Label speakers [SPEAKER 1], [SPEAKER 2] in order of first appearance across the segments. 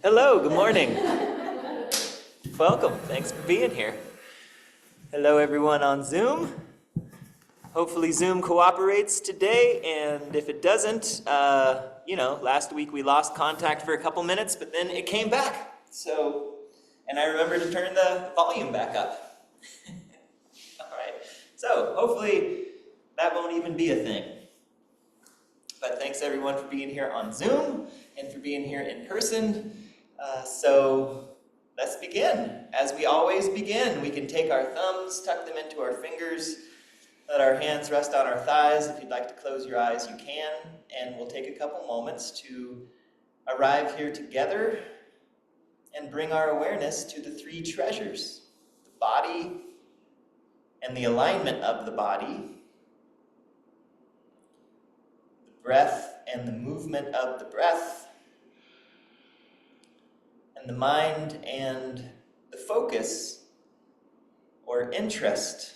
[SPEAKER 1] Hello, good morning. Welcome, thanks for being here. Hello everyone on Zoom. Hopefully Zoom cooperates today, and if it doesn't, last week we lost contact for a couple minutes, but then it came back. And I remembered to turn the volume back up. All right, so hopefully that won't even be a thing. But thanks everyone for being here on Zoom and for being here in person. So let's begin. As we always begin, we can take our thumbs, tuck them into our fingers, let our hands rest on our thighs. If you'd like to close your eyes, you can. And we'll take a couple moments to arrive here together and bring our awareness to the three treasures: the body and the alignment of the body, the breath and the movement of the breath, and the mind and the focus or interest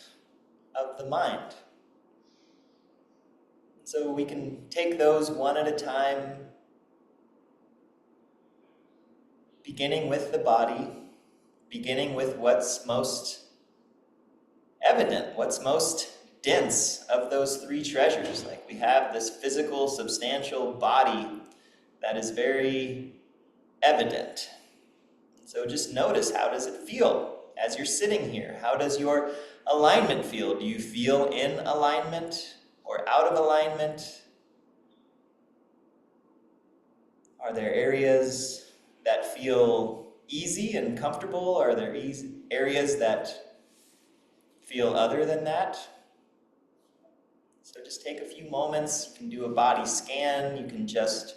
[SPEAKER 1] of the mind. So we can take those one at a time, beginning with the body, beginning with what's most evident, what's most dense of those three treasures. Like, we have this physical, substantial body that is very evident. So just notice, how does it feel as you're sitting here? How does your alignment feel? Do you feel in alignment or out of alignment? Are there areas that feel easy and comfortable? Are there areas that feel other than that? So just take a few moments. You can do a body scan. You can just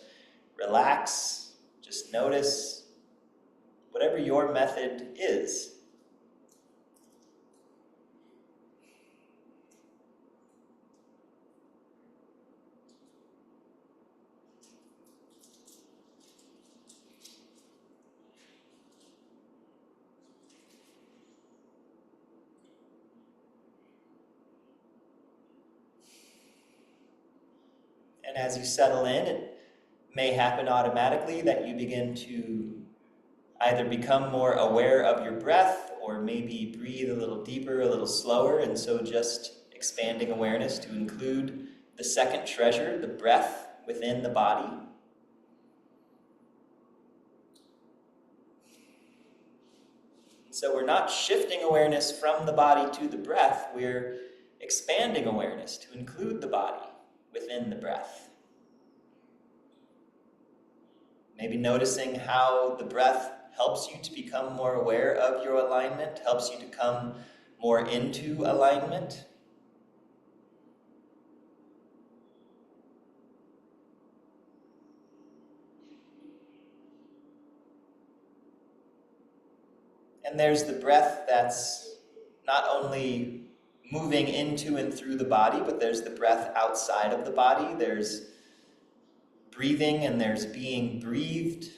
[SPEAKER 1] relax. Just notice. Whatever your method is. And as you settle in, it may happen automatically that you begin to either become more aware of your breath, or maybe breathe a little deeper, a little slower, and so just expanding awareness to include the second treasure, the breath, within the body. So we're not shifting awareness from the body to the breath, we're expanding awareness to include the body within the breath. Maybe noticing how the breath helps you to become more aware of your alignment, helps you to come more into alignment. And there's the breath that's not only moving into and through the body, but there's the breath outside of the body. There's breathing and there's being breathed.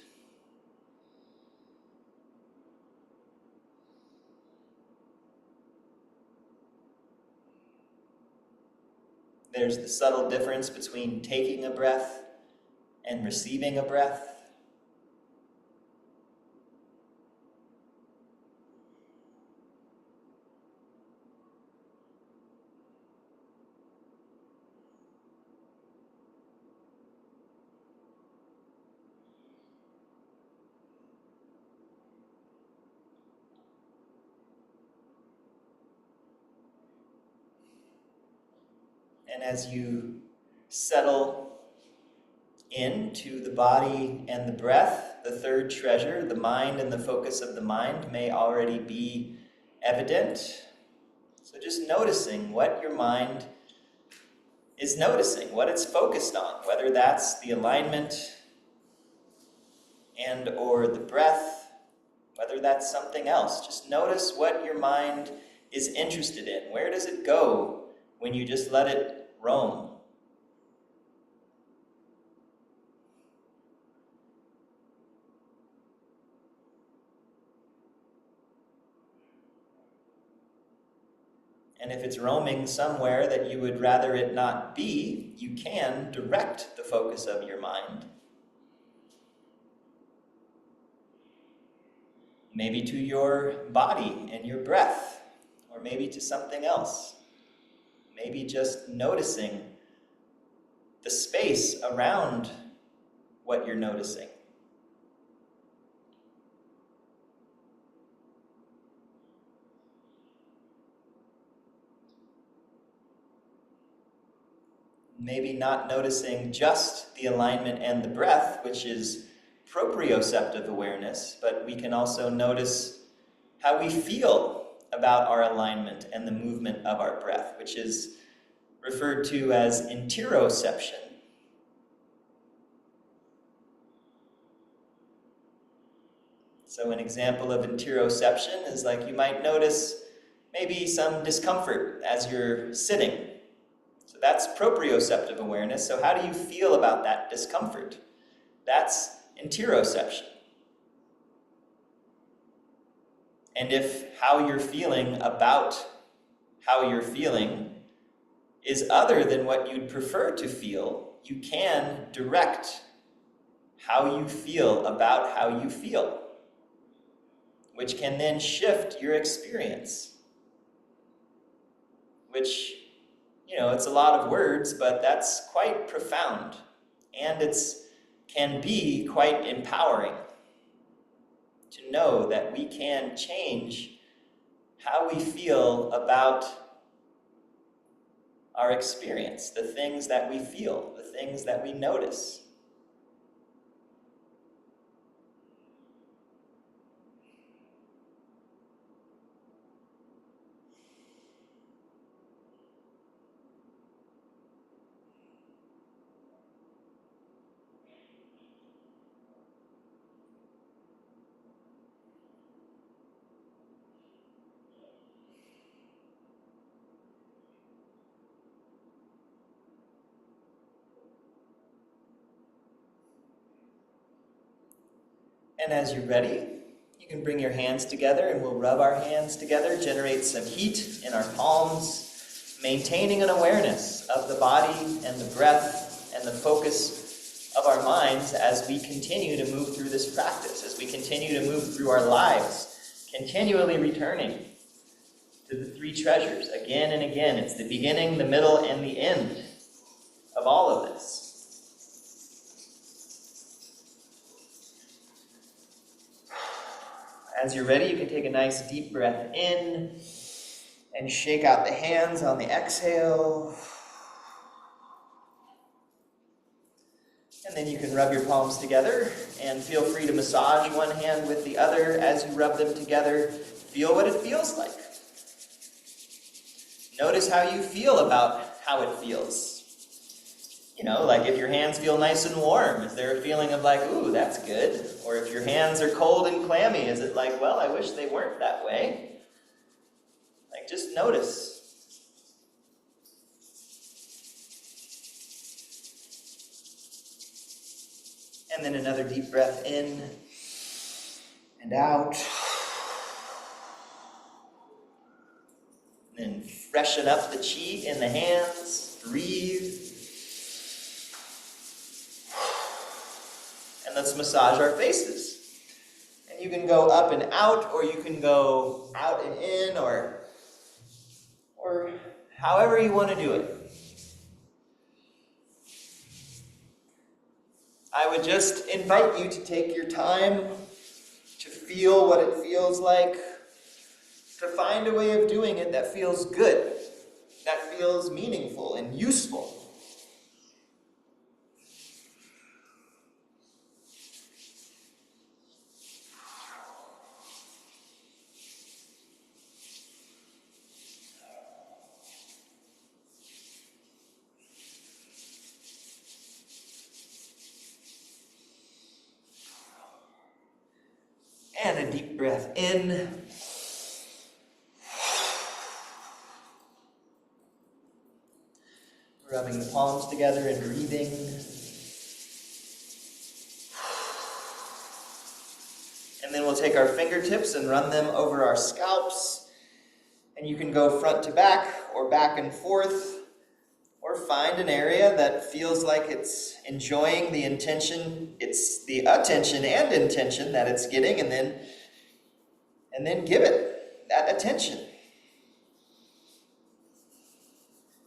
[SPEAKER 1] There's the subtle difference between taking a breath and receiving a breath. And as you settle into the body and the breath, the third treasure, the mind and the focus of the mind, may already be evident. So just noticing what your mind is noticing, what it's focused on, whether that's the alignment and or the breath, whether that's something else. Just notice what your mind is interested in. Where does it go when you just let it roam? And if it's roaming somewhere that you would rather it not be, you can direct the focus of your mind. Maybe to your body and your breath, or maybe to something else. Maybe just noticing the space around what you're noticing. Maybe not noticing just the alignment and the breath, which is proprioceptive awareness, but we can also notice how we feel about our alignment and the movement of our breath, which is referred to as interoception. So an example of interoception is like you might notice maybe some discomfort as you're sitting. So that's proprioceptive awareness. So how do you feel about that discomfort? That's interoception. And if how you're feeling about how you're feeling is other than what you'd prefer to feel, you can direct how you feel about how you feel, which can then shift your experience. Which, it's a lot of words, but that's quite profound. And can be quite empowering to know that we can change how we feel about our experience, the things that we feel, the things that we notice. And as you're ready, you can bring your hands together and we'll rub our hands together, generate some heat in our palms, maintaining an awareness of the body and the breath and the focus of our minds as we continue to move through this practice, as we continue to move through our lives, continually returning to the three treasures again and again. It's the beginning, the middle, and the end of all of this. As you're ready, you can take a nice deep breath in and shake out the hands on the exhale. And then you can rub your palms together and feel free to massage one hand with the other as you rub them together. Feel what it feels like. Notice how you feel about how it feels. Like if your hands feel nice and warm, is there a feeling of like, ooh, that's good? Or if your hands are cold and clammy, is it like, well, I wish they weren't that way? Like, just notice. And then another deep breath in and out. And then freshen up the chi in the hands. Breathe. And let's massage our faces. And you can go up and out, or you can go out and in, or however you want to do it. I would just invite you to take your time to feel what it feels like, to find a way of doing it that feels good, that feels meaningful and useful. And a deep breath in. Rubbing the palms together and breathing. And then we'll take our fingertips and run them over our scalps And you can go front to back or back and forth, or find an area that feels like it's enjoying the attention and intention that it's getting, and then give it that attention.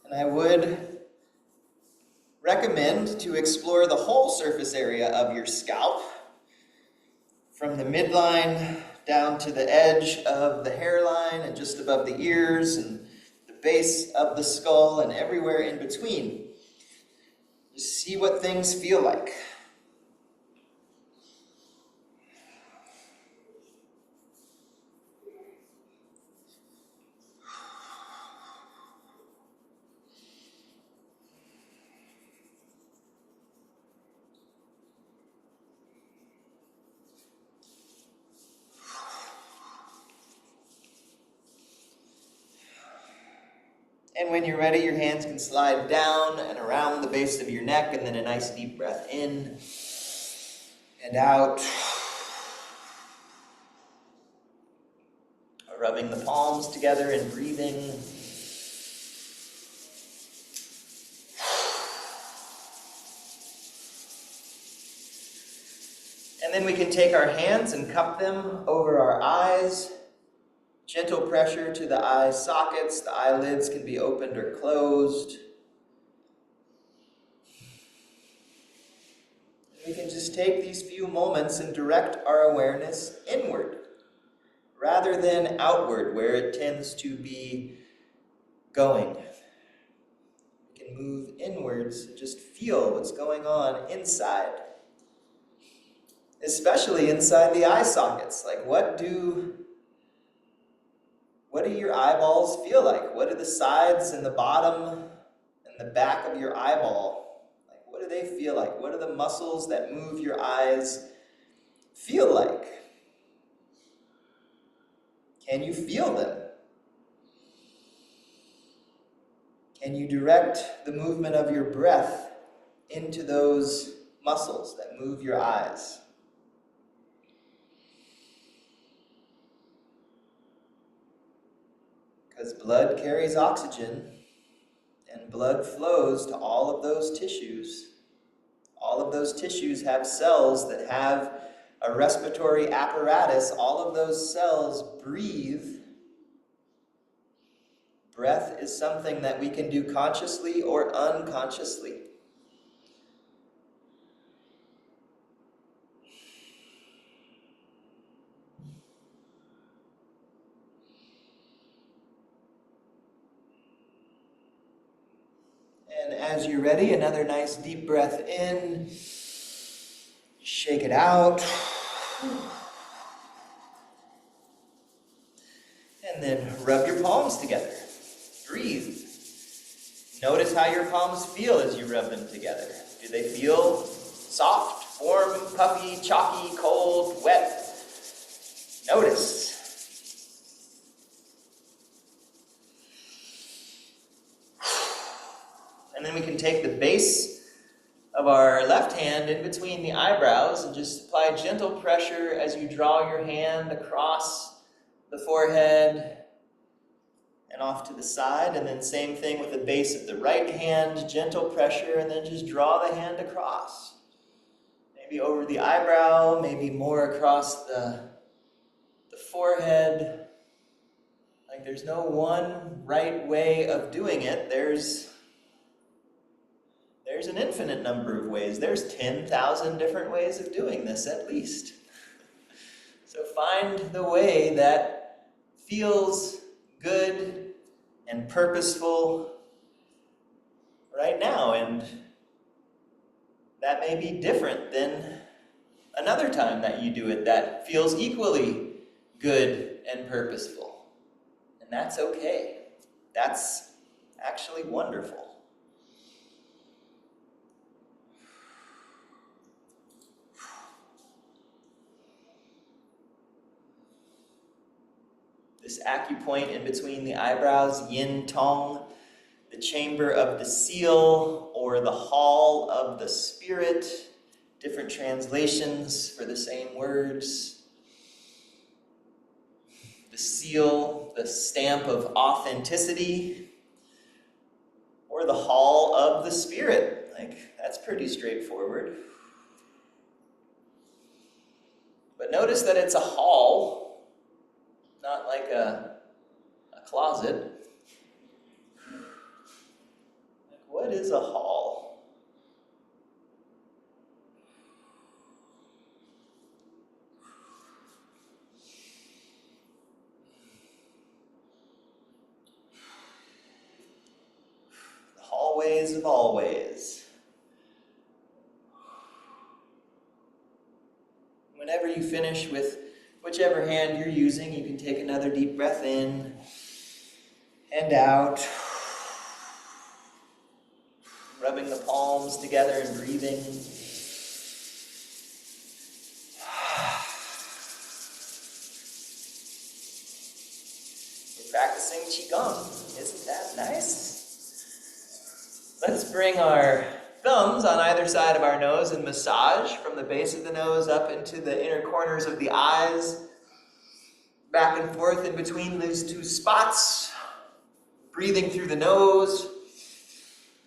[SPEAKER 1] And I would recommend to explore the whole surface area of your scalp, from the midline down to the edge of the hairline and just above the ears and the base of the skull and everywhere in between. Just see what things feel like. And when you're ready, your hands can slide down and around the base of your neck, and then a nice deep breath in and out. Rubbing the palms together and breathing. And then we can take our hands and cup them over our eyes. Gentle pressure to the eye sockets. The eyelids can be opened or closed. We can just take these few moments and direct our awareness inward, rather than outward, where it tends to be going. We can move inwards and just feel what's going on inside. Especially inside the eye sockets. Like, what do your eyeballs feel like? What do the sides and the bottom and the back of your eyeball, like, what do they feel like? What do the muscles that move your eyes feel like? Can you feel them? Can you direct the movement of your breath into those muscles that move your eyes? Because blood carries oxygen, and blood flows to all of those tissues. All of those tissues have cells that have a respiratory apparatus. All of those cells breathe. Breath is something that we can do consciously or unconsciously. And as you're ready, another nice deep breath in. Shake it out. And then rub your palms together. Breathe. Notice how your palms feel as you rub them together. Do they feel soft, warm, puffy, chalky, cold, wet? Notice. And then we can take the base of our left hand in between the eyebrows and just apply gentle pressure as you draw your hand across the forehead and off to the side. And then same thing with the base of the right hand, gentle pressure, and then just draw the hand across. Maybe over the eyebrow, maybe more across the forehead. Like, there's no one right way of doing it. There's an infinite number of ways. There's 10,000 different ways of doing this, at least. So find the way that feels good and purposeful right now, and that may be different than another time that you do it that feels equally good and purposeful. And that's okay. That's actually wonderful. This acupoint in between the eyebrows, yin tong, the chamber of the seal, or the hall of the spirit, different translations for the same words. The seal, the stamp of authenticity, or the hall of the spirit. Like, that's pretty straightforward. But notice that it's a hall, not like a closet. Like, what is a hall? The hallways of always. Whenever you finish with whichever hand you're using, you can take another deep breath in and out, rubbing the palms together and breathing. We're practicing Qigong. Isn't that nice? Let's bring our thumbs on either side of our nose and massage from the base of the nose up into the inner corners of the eyes, back and forth in between these two spots, breathing through the nose,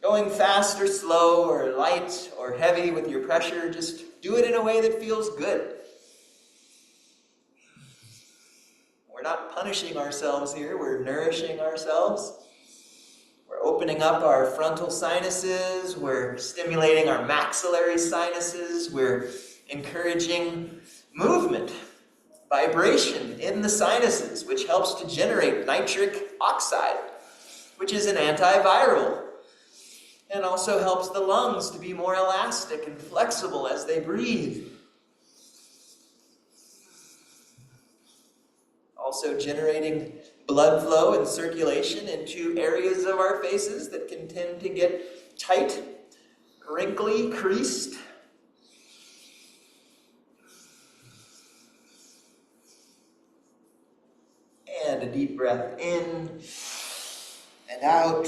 [SPEAKER 1] going fast or slow or light or heavy with your pressure. Just do it in a way that feels good. We're not punishing ourselves here, we're nourishing ourselves. We're opening up our frontal sinuses, we're stimulating our maxillary sinuses, we're encouraging movement, vibration in the sinuses, which helps to generate nitric oxide, which is an antiviral, and also helps the lungs to be more elastic and flexible as they breathe. Also generating blood flow and circulation into areas of our faces that can tend to get tight, wrinkly, creased. And a deep breath in and out.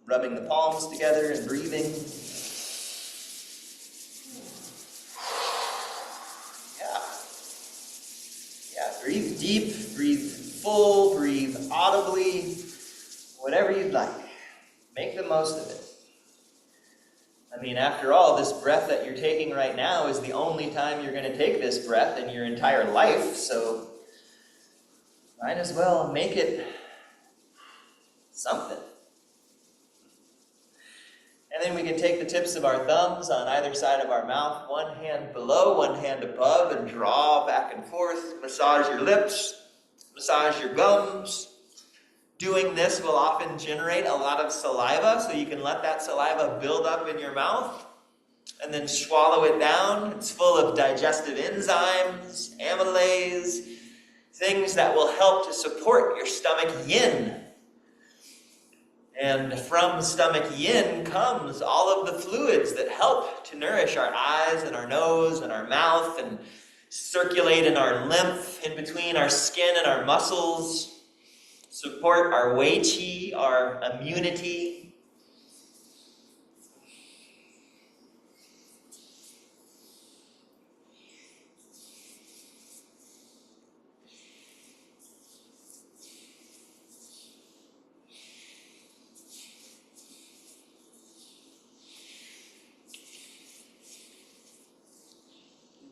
[SPEAKER 1] Rubbing the palms together and breathing. Breathe deep, breathe full, breathe audibly, whatever you'd like. Make the most of it. I mean, after all, this breath that you're taking right now is the only time you're going to take this breath in your entire life, so might as well make it something. And then we can take the tips of our thumbs on either side of our mouth, one hand below, one hand above, and draw back and forth. Massage your lips, massage your gums. Doing this will often generate a lot of saliva, so you can let that saliva build up in your mouth and then swallow it down. It's full of digestive enzymes, amylase, things that will help to support your stomach yin. And from stomach yin comes all of the fluids that help to nourish our eyes and our nose and our mouth and circulate in our lymph in between our skin and our muscles, support our wei qi, our immunity.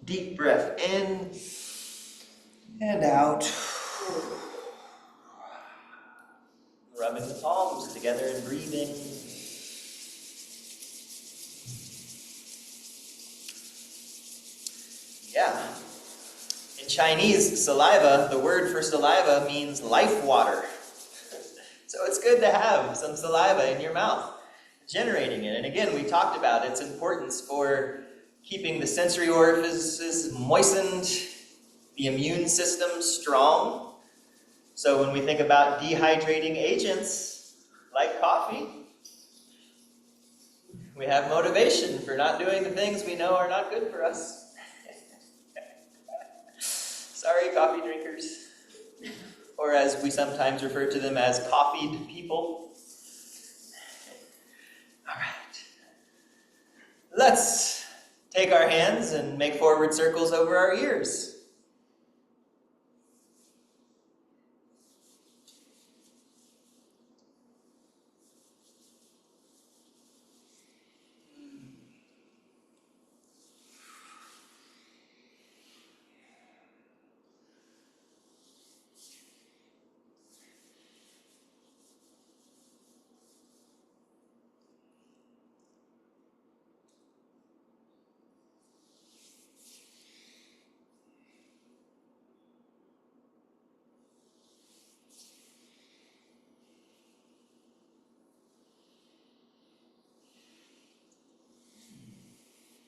[SPEAKER 1] Deep breath in and out. Rubbing the palms together and breathing. Yeah. In Chinese, saliva, the word for saliva means life water. So it's good to have some saliva in your mouth, generating it. And again, we talked about its importance for keeping the sensory orifices moistened, the immune system strong. So when we think about dehydrating agents like coffee, we have motivation for not doing the things we know are not good for us. Sorry, coffee drinkers. Or as we sometimes refer to them as coffeed people. All right. Let's take our hands and make forward circles over our ears.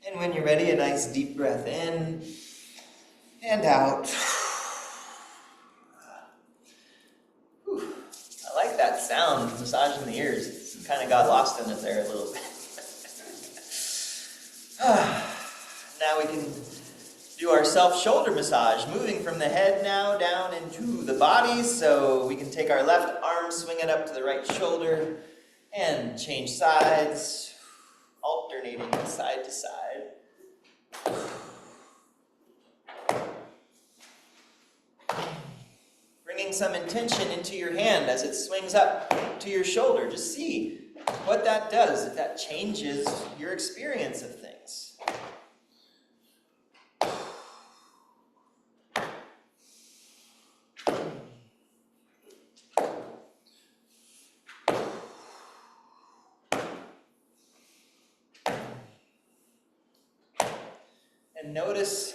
[SPEAKER 1] And when you're ready, a nice deep breath in and out. Whew. I like that sound, massaging the ears. Kind of got lost in it there a little bit. Now we can do our self-shoulder massage, moving from the head now down into the body. So we can take our left arm, swing it up to the right shoulder, and change sides, alternating side to side. Bringing some intention into your hand as it swings up to your shoulder. Just see what that does, if that changes your experience of things. And notice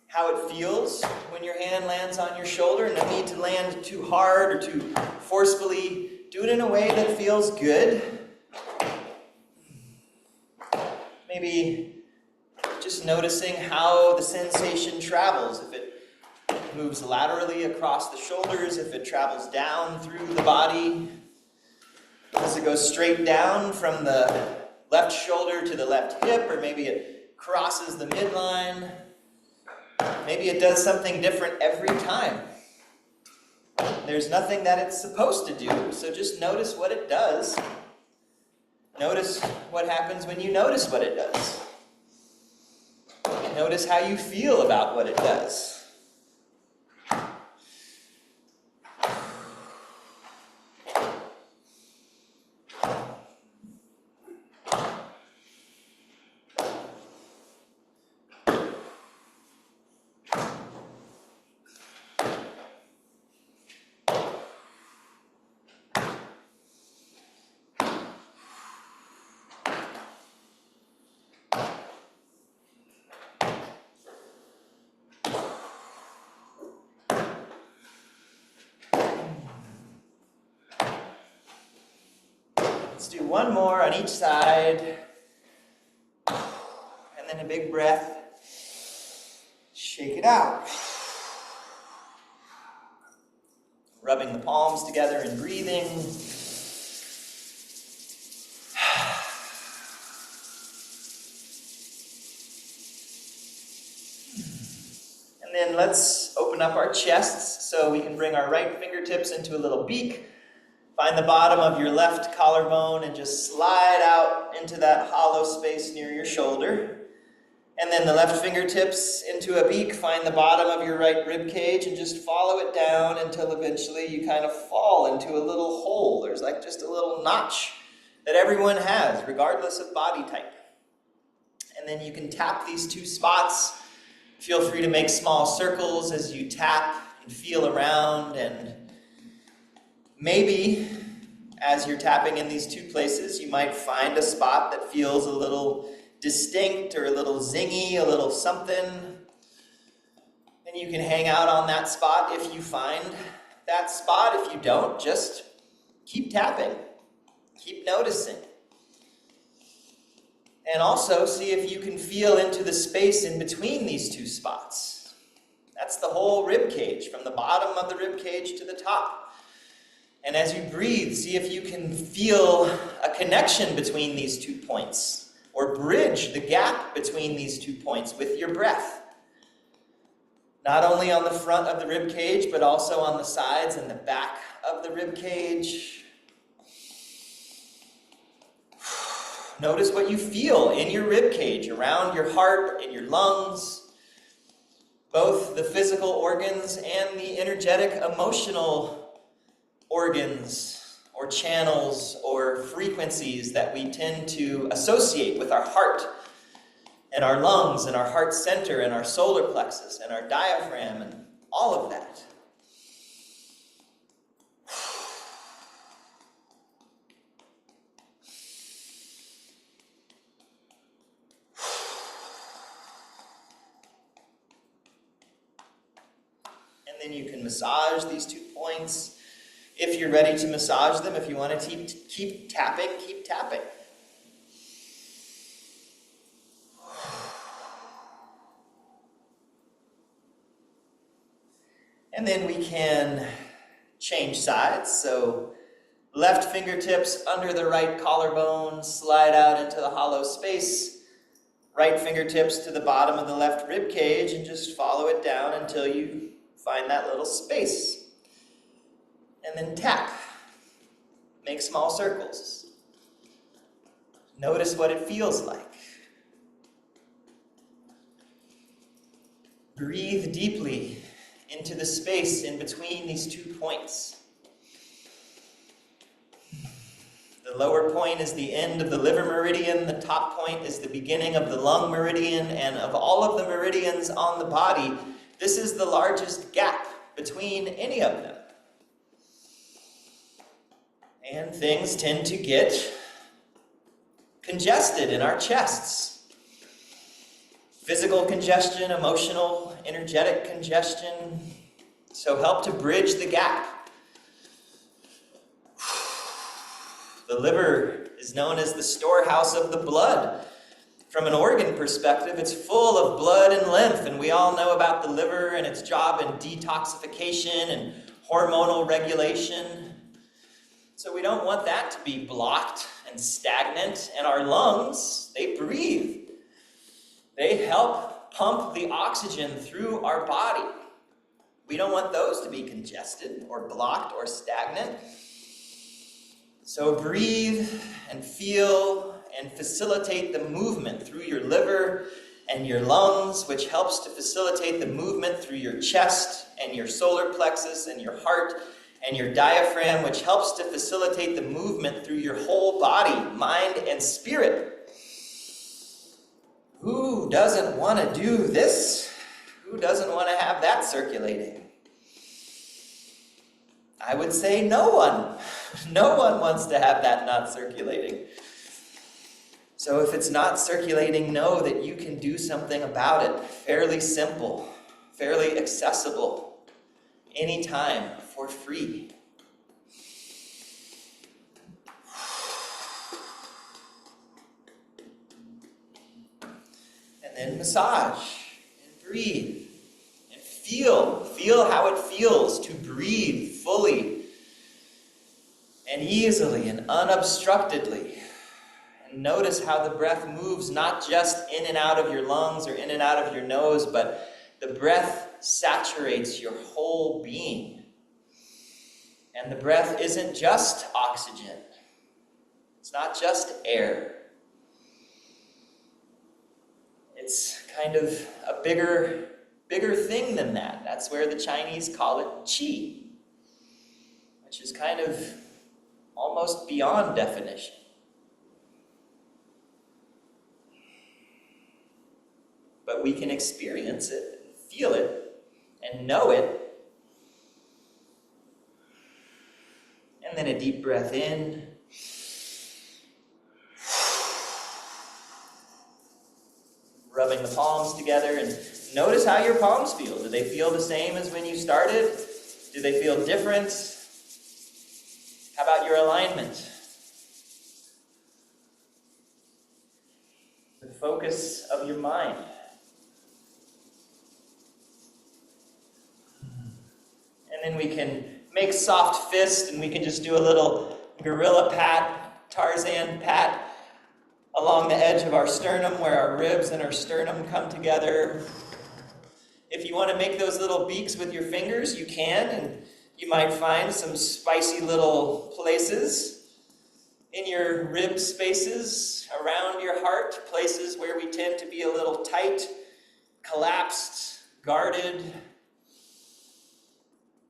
[SPEAKER 1] how it feels when your hand lands on your shoulder. No need to land too hard or too forcefully. Do it in a way that feels good. Maybe just noticing how the sensation travels. If it moves laterally across the shoulders, if it travels down through the body. Does it go straight down from the left shoulder to the left hip, or maybe it crosses the midline? Maybe it does something different every time. There's nothing that it's supposed to do, so just notice what it does. Notice what happens when you notice what it does. Notice how you feel about what it does. Let's do one more on each side. And then a big breath. Shake it out. Rubbing the palms together and breathing. And then let's open up our chests so we can bring our right fingertips into a little beak. Find the bottom of your left collarbone and just slide out into that hollow space near your shoulder. And then the left fingertips into a beak. Find the bottom of your right rib cage and just follow it down until eventually you kind of fall into a little hole. There's like just a little notch that everyone has, regardless of body type. And then you can tap these two spots. Feel free to make small circles as you tap and feel around, and maybe as you're tapping in these two places, you might find a spot that feels a little distinct or a little zingy, a little something. And you can hang out on that spot if you find that spot. If you don't, just keep tapping. Keep noticing. And also see if you can feel into the space in between these two spots. That's the whole rib cage, from the bottom of the rib cage to the top. And as you breathe, see if you can feel a connection between these 2 points, or bridge the gap between these 2 points with your breath. Not only on the front of the rib cage, but also on the sides and the back of the rib cage. Notice what you feel in your rib cage, around your heart, in your lungs, both the physical organs and the energetic, emotional organs or channels or frequencies that we tend to associate with our heart and our lungs and our heart center and our solar plexus and our diaphragm and all of that. And then you can massage these 2 points. If you're ready to massage them, if you want to keep tapping, keep tapping. And then we can change sides. So left fingertips under the right collarbone, slide out into the hollow space. Right fingertips to the bottom of the left rib cage and just follow it down until you find that little space. And then tap. Make small circles. Notice what it feels like. Breathe deeply into the space in between these 2 points. The lower point is the end of the liver meridian, the top point is the beginning of the lung meridian, and of all of the meridians on the body, this is the largest gap between any of them. And things tend to get congested in our chests. Physical congestion, emotional, energetic congestion. So help to bridge the gap. The liver is known as the storehouse of the blood. From an organ perspective, it's full of blood and lymph, and we all know about the liver and its job in detoxification and hormonal regulation. So we don't want that to be blocked and stagnant. And our lungs, they breathe. They help pump the oxygen through our body. We don't want those to be congested or blocked or stagnant. So breathe and feel and facilitate the movement through your liver and your lungs, which helps to facilitate the movement through your chest and your solar plexus and your heart and your diaphragm, which helps to facilitate the movement through your whole body, mind, and spirit. Who doesn't want to do this? Who doesn't want to have that circulating? I would say no one. No one wants to have that not circulating. So if it's not circulating, know that you can do something about it. Fairly simple, fairly accessible, anytime, for free. And then massage and breathe. Feel how it feels to breathe fully and easily and unobstructedly. And notice how the breath moves not just in and out of your lungs or in and out of your nose, but the breath saturates your whole being. And the breath isn't just oxygen. It's not just air. It's kind of a bigger thing than that. That's where the Chinese call it qi, which is kind of almost beyond definition. But we can experience it, feel it, and know it. And then a deep breath in. Rubbing the palms together, and notice how your palms feel. Do they feel the same as when you started? Do they feel different? How about your alignment? The focus of your mind. And then we can make soft fist, and we can just do a little gorilla pat, Tarzan pat, along the edge of our sternum where our ribs and our sternum come together. If you want to make those little beaks with your fingers, you can, and you might find some spicy little places in your rib spaces, around your heart, places where we tend to be a little tight, collapsed, guarded.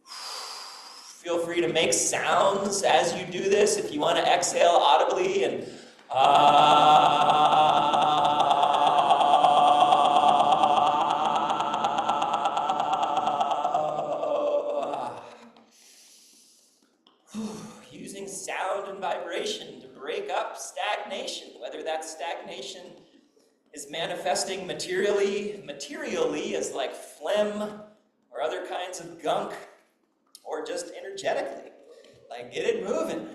[SPEAKER 1] Feel free to make sounds as you do this. If you want to exhale audibly and using sound and vibration to break up stagnation, whether that stagnation is manifesting materially as like phlegm or other kinds of gunk, or just energetically, like get it moving.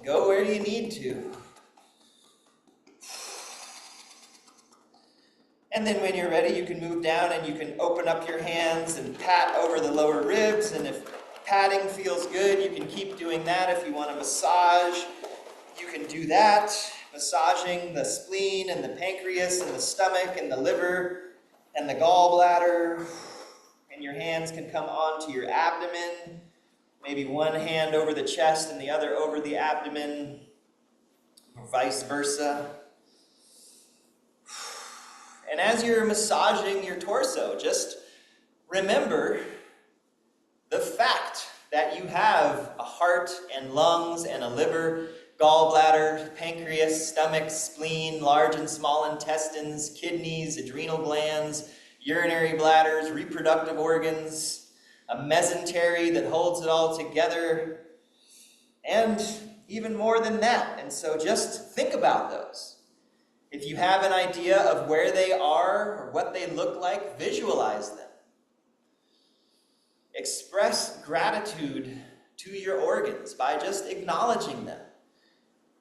[SPEAKER 1] Go where you need to. And then when you're ready, you can move down and you can open up your hands and pat over the lower ribs. And if patting feels good, you can keep doing that. If you want to massage, you can do that. Massaging the spleen and the pancreas and the stomach and the liver and the gallbladder. And your hands can come onto your abdomen. Maybe one hand over the chest and the other over the abdomen, or vice versa. And as you're massaging your torso, just remember the fact that you have a heart and lungs and a liver, gallbladder, pancreas, stomach, spleen, large and small intestines, kidneys, adrenal glands, urinary bladders, reproductive organs, a mesentery that holds it all together, and even more than that. And so just think about those. If you have an idea of where they are or what they look like, visualize them. Express gratitude to your organs by just acknowledging them,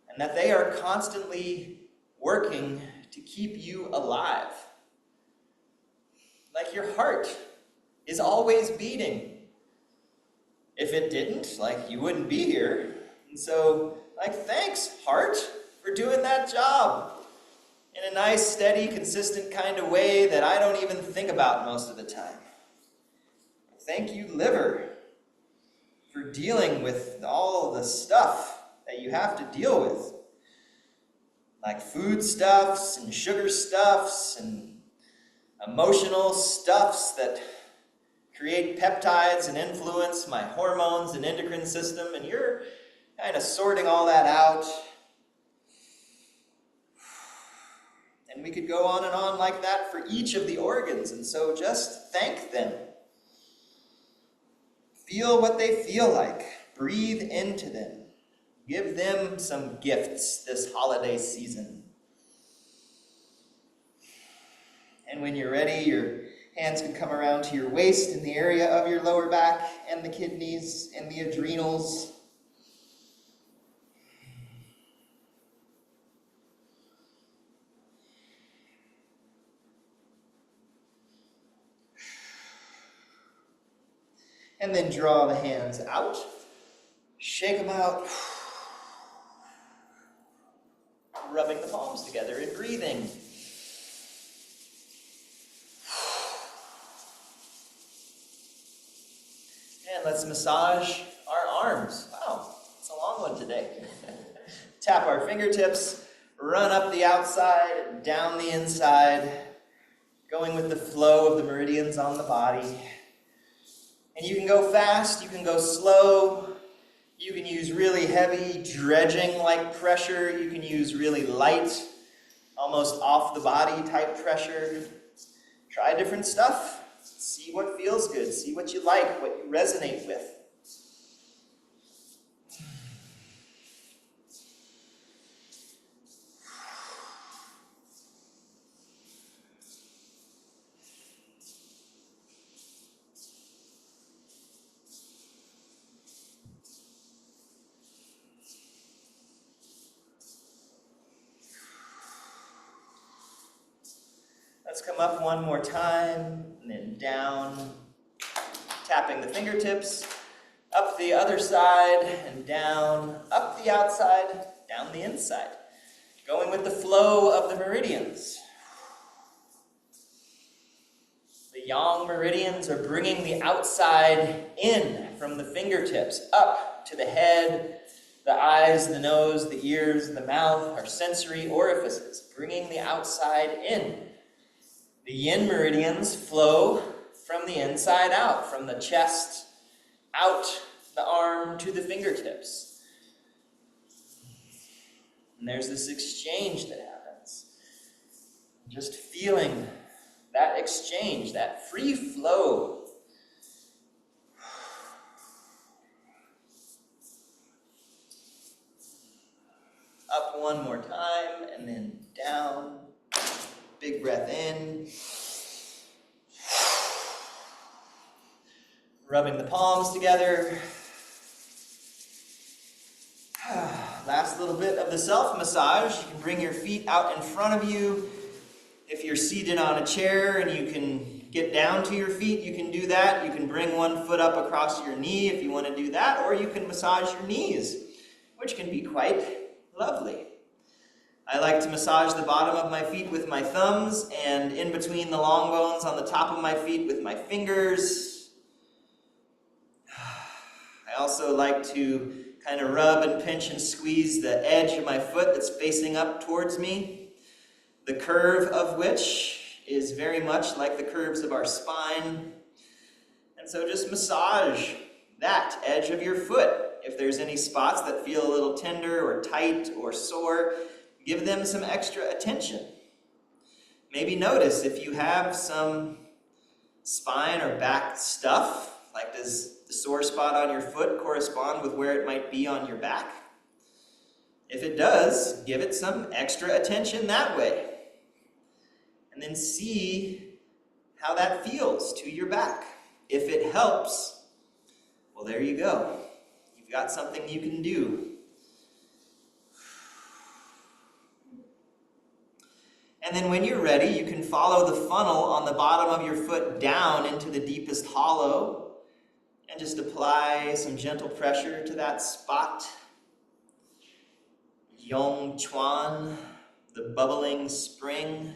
[SPEAKER 1] and that they are constantly working to keep you alive. Like your heart is always beating. If it didn't, you wouldn't be here. And so, thanks, heart, for doing that job in a nice, steady, consistent kind of way that I don't even think about most of the time. Thank you, liver, for dealing with all the stuff that you have to deal with. Like food stuffs and sugar stuffs and emotional stuffs that create peptides and influence my hormones and endocrine system, and you're kind of sorting all that out. And we could go on and on like that for each of the organs, and so just thank them. Feel what they feel like. Breathe into them. Give them some gifts this holiday season. And when you're ready, your hands can come around to your waist in the area of your lower back and the kidneys and the adrenals. And then draw the hands out. Shake them out. Rubbing the palms together and breathing. And let's massage our arms. Wow, it's a long one today. Tap our fingertips, run up the outside, down the inside, going with the flow of the meridians on the body. And you can go fast, you can go slow, you can use really heavy, dredging-like pressure, you can use really light, almost off-the-body type pressure. Try different stuff. See what feels good. See what you like, what you resonate with. Let's come up one more time, and then down, tapping the fingertips, up the other side, and down, up the outside, down the inside. Going with the flow of the meridians. The yang meridians are bringing the outside in from the fingertips, up to the head, the eyes, the nose, the ears, the mouth, our sensory orifices, bringing the outside in. The yin meridians flow from the inside out, from the chest out the arm to the fingertips. And there's this exchange that happens. Just feeling that exchange, that free flow. Up one more time, and then down. Big breath in. Rubbing the palms together. Last little bit of the self-massage. You can bring your feet out in front of you. If you're seated on a chair and you can get down to your feet, you can do that. You can bring one foot up across your knee if you want to do that, or you can massage your knees, which can be quite lovely. I like to massage the bottom of my feet with my thumbs and in between the long bones on the top of my feet with my fingers. I also like to kind of rub and pinch and squeeze the edge of my foot that's facing up towards me, the curve of which is very much like the curves of our spine. And so just massage that edge of your foot. If there's any spots that feel a little tender or tight or sore, give them some extra attention. Maybe notice if you have some spine or back stuff, like does the sore spot on your foot correspond with where it might be on your back? If it does, give it some extra attention that way. And then see how that feels to your back. If it helps, well, there you go. You've got something you can do. And then when you're ready, you can follow the funnel on the bottom of your foot down into the deepest hollow and just apply some gentle pressure to that spot. Yong Chuan, the bubbling spring.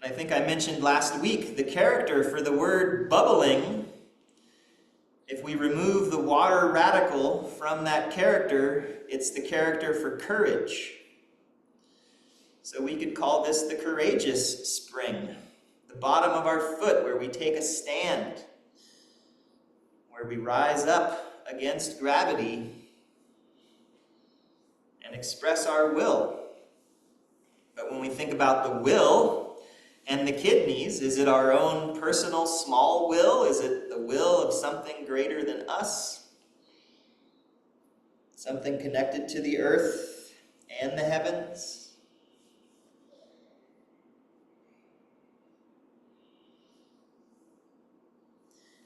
[SPEAKER 1] And I think I mentioned last week the character for the word bubbling. If we remove the water radical from that character, it's the character for courage. So we could call this the courageous spring, the bottom of our foot where we take a stand, where we rise up against gravity and express our will. But when we think about the will and the kidneys, is it our own personal small will? Is it the will of something greater than us? Something connected to the earth and the heavens?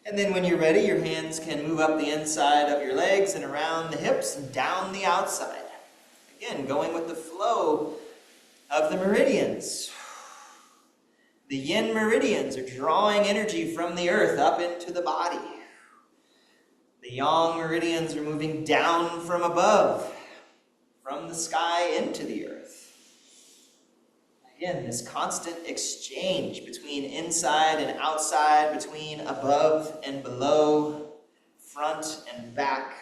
[SPEAKER 1] And then when you're ready, your hands can move up the inside of your legs and around the hips and down the outside. Again, going with the flow of the meridians. The yin meridians are drawing energy from the earth up into the body. The yang meridians are moving down from above, from the sky into the earth. Again, this constant exchange between inside and outside, between above and below, front and back.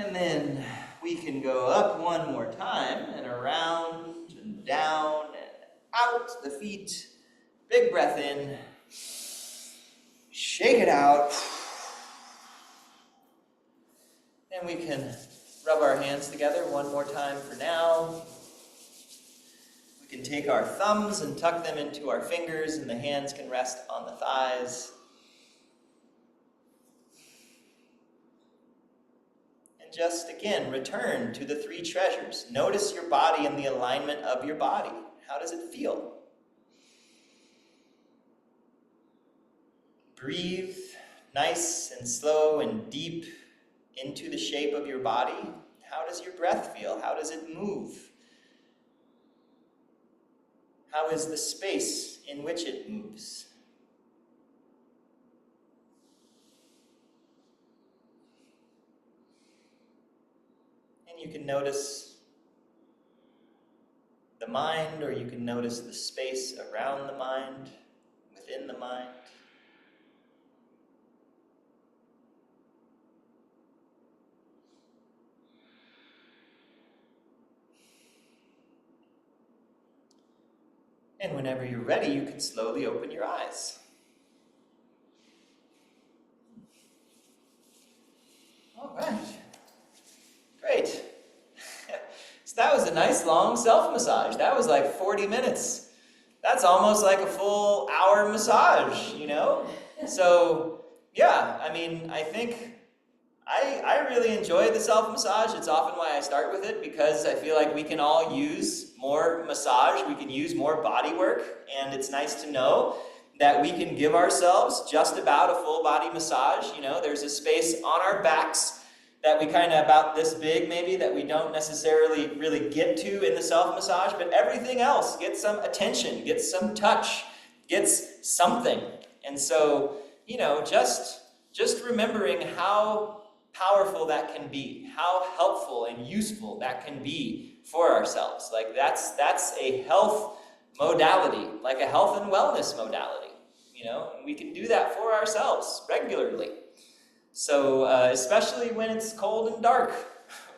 [SPEAKER 1] And then we can go up one more time and around and down and out the feet. Big breath in. Shake it out. And we can rub our hands together one more time for now. We can take our thumbs and tuck them into our fingers, and the hands can rest on the thighs. Just again, return to the three treasures. Notice your body and the alignment of your body. How does it feel? Breathe nice and slow and deep into the shape of your body. How does your breath feel? How does it move? How is the space in which it moves? You can notice the mind, or you can notice the space around the mind, within the mind. And whenever you're ready, you can slowly open your eyes. All right. Great. that was a nice long self-massage. That was like 40 minutes. That's almost like a full hour massage, you know? So, yeah, I mean, I think I really enjoy the self-massage. It's often why I start with it, because I feel like we can all use more massage. We can use more body work, and it's nice to know that we can give ourselves just about a full body massage. You know, there's a space on our backs that we kind of about this big maybe that we don't necessarily really get to in the self-massage, but everything else gets some attention, gets some touch, gets something. And so, you know, just remembering how powerful that can be, how helpful and useful that can be for ourselves. Like that's a health modality, like a health and wellness modality, you know, and we can do that for ourselves regularly. So especially when it's cold and dark,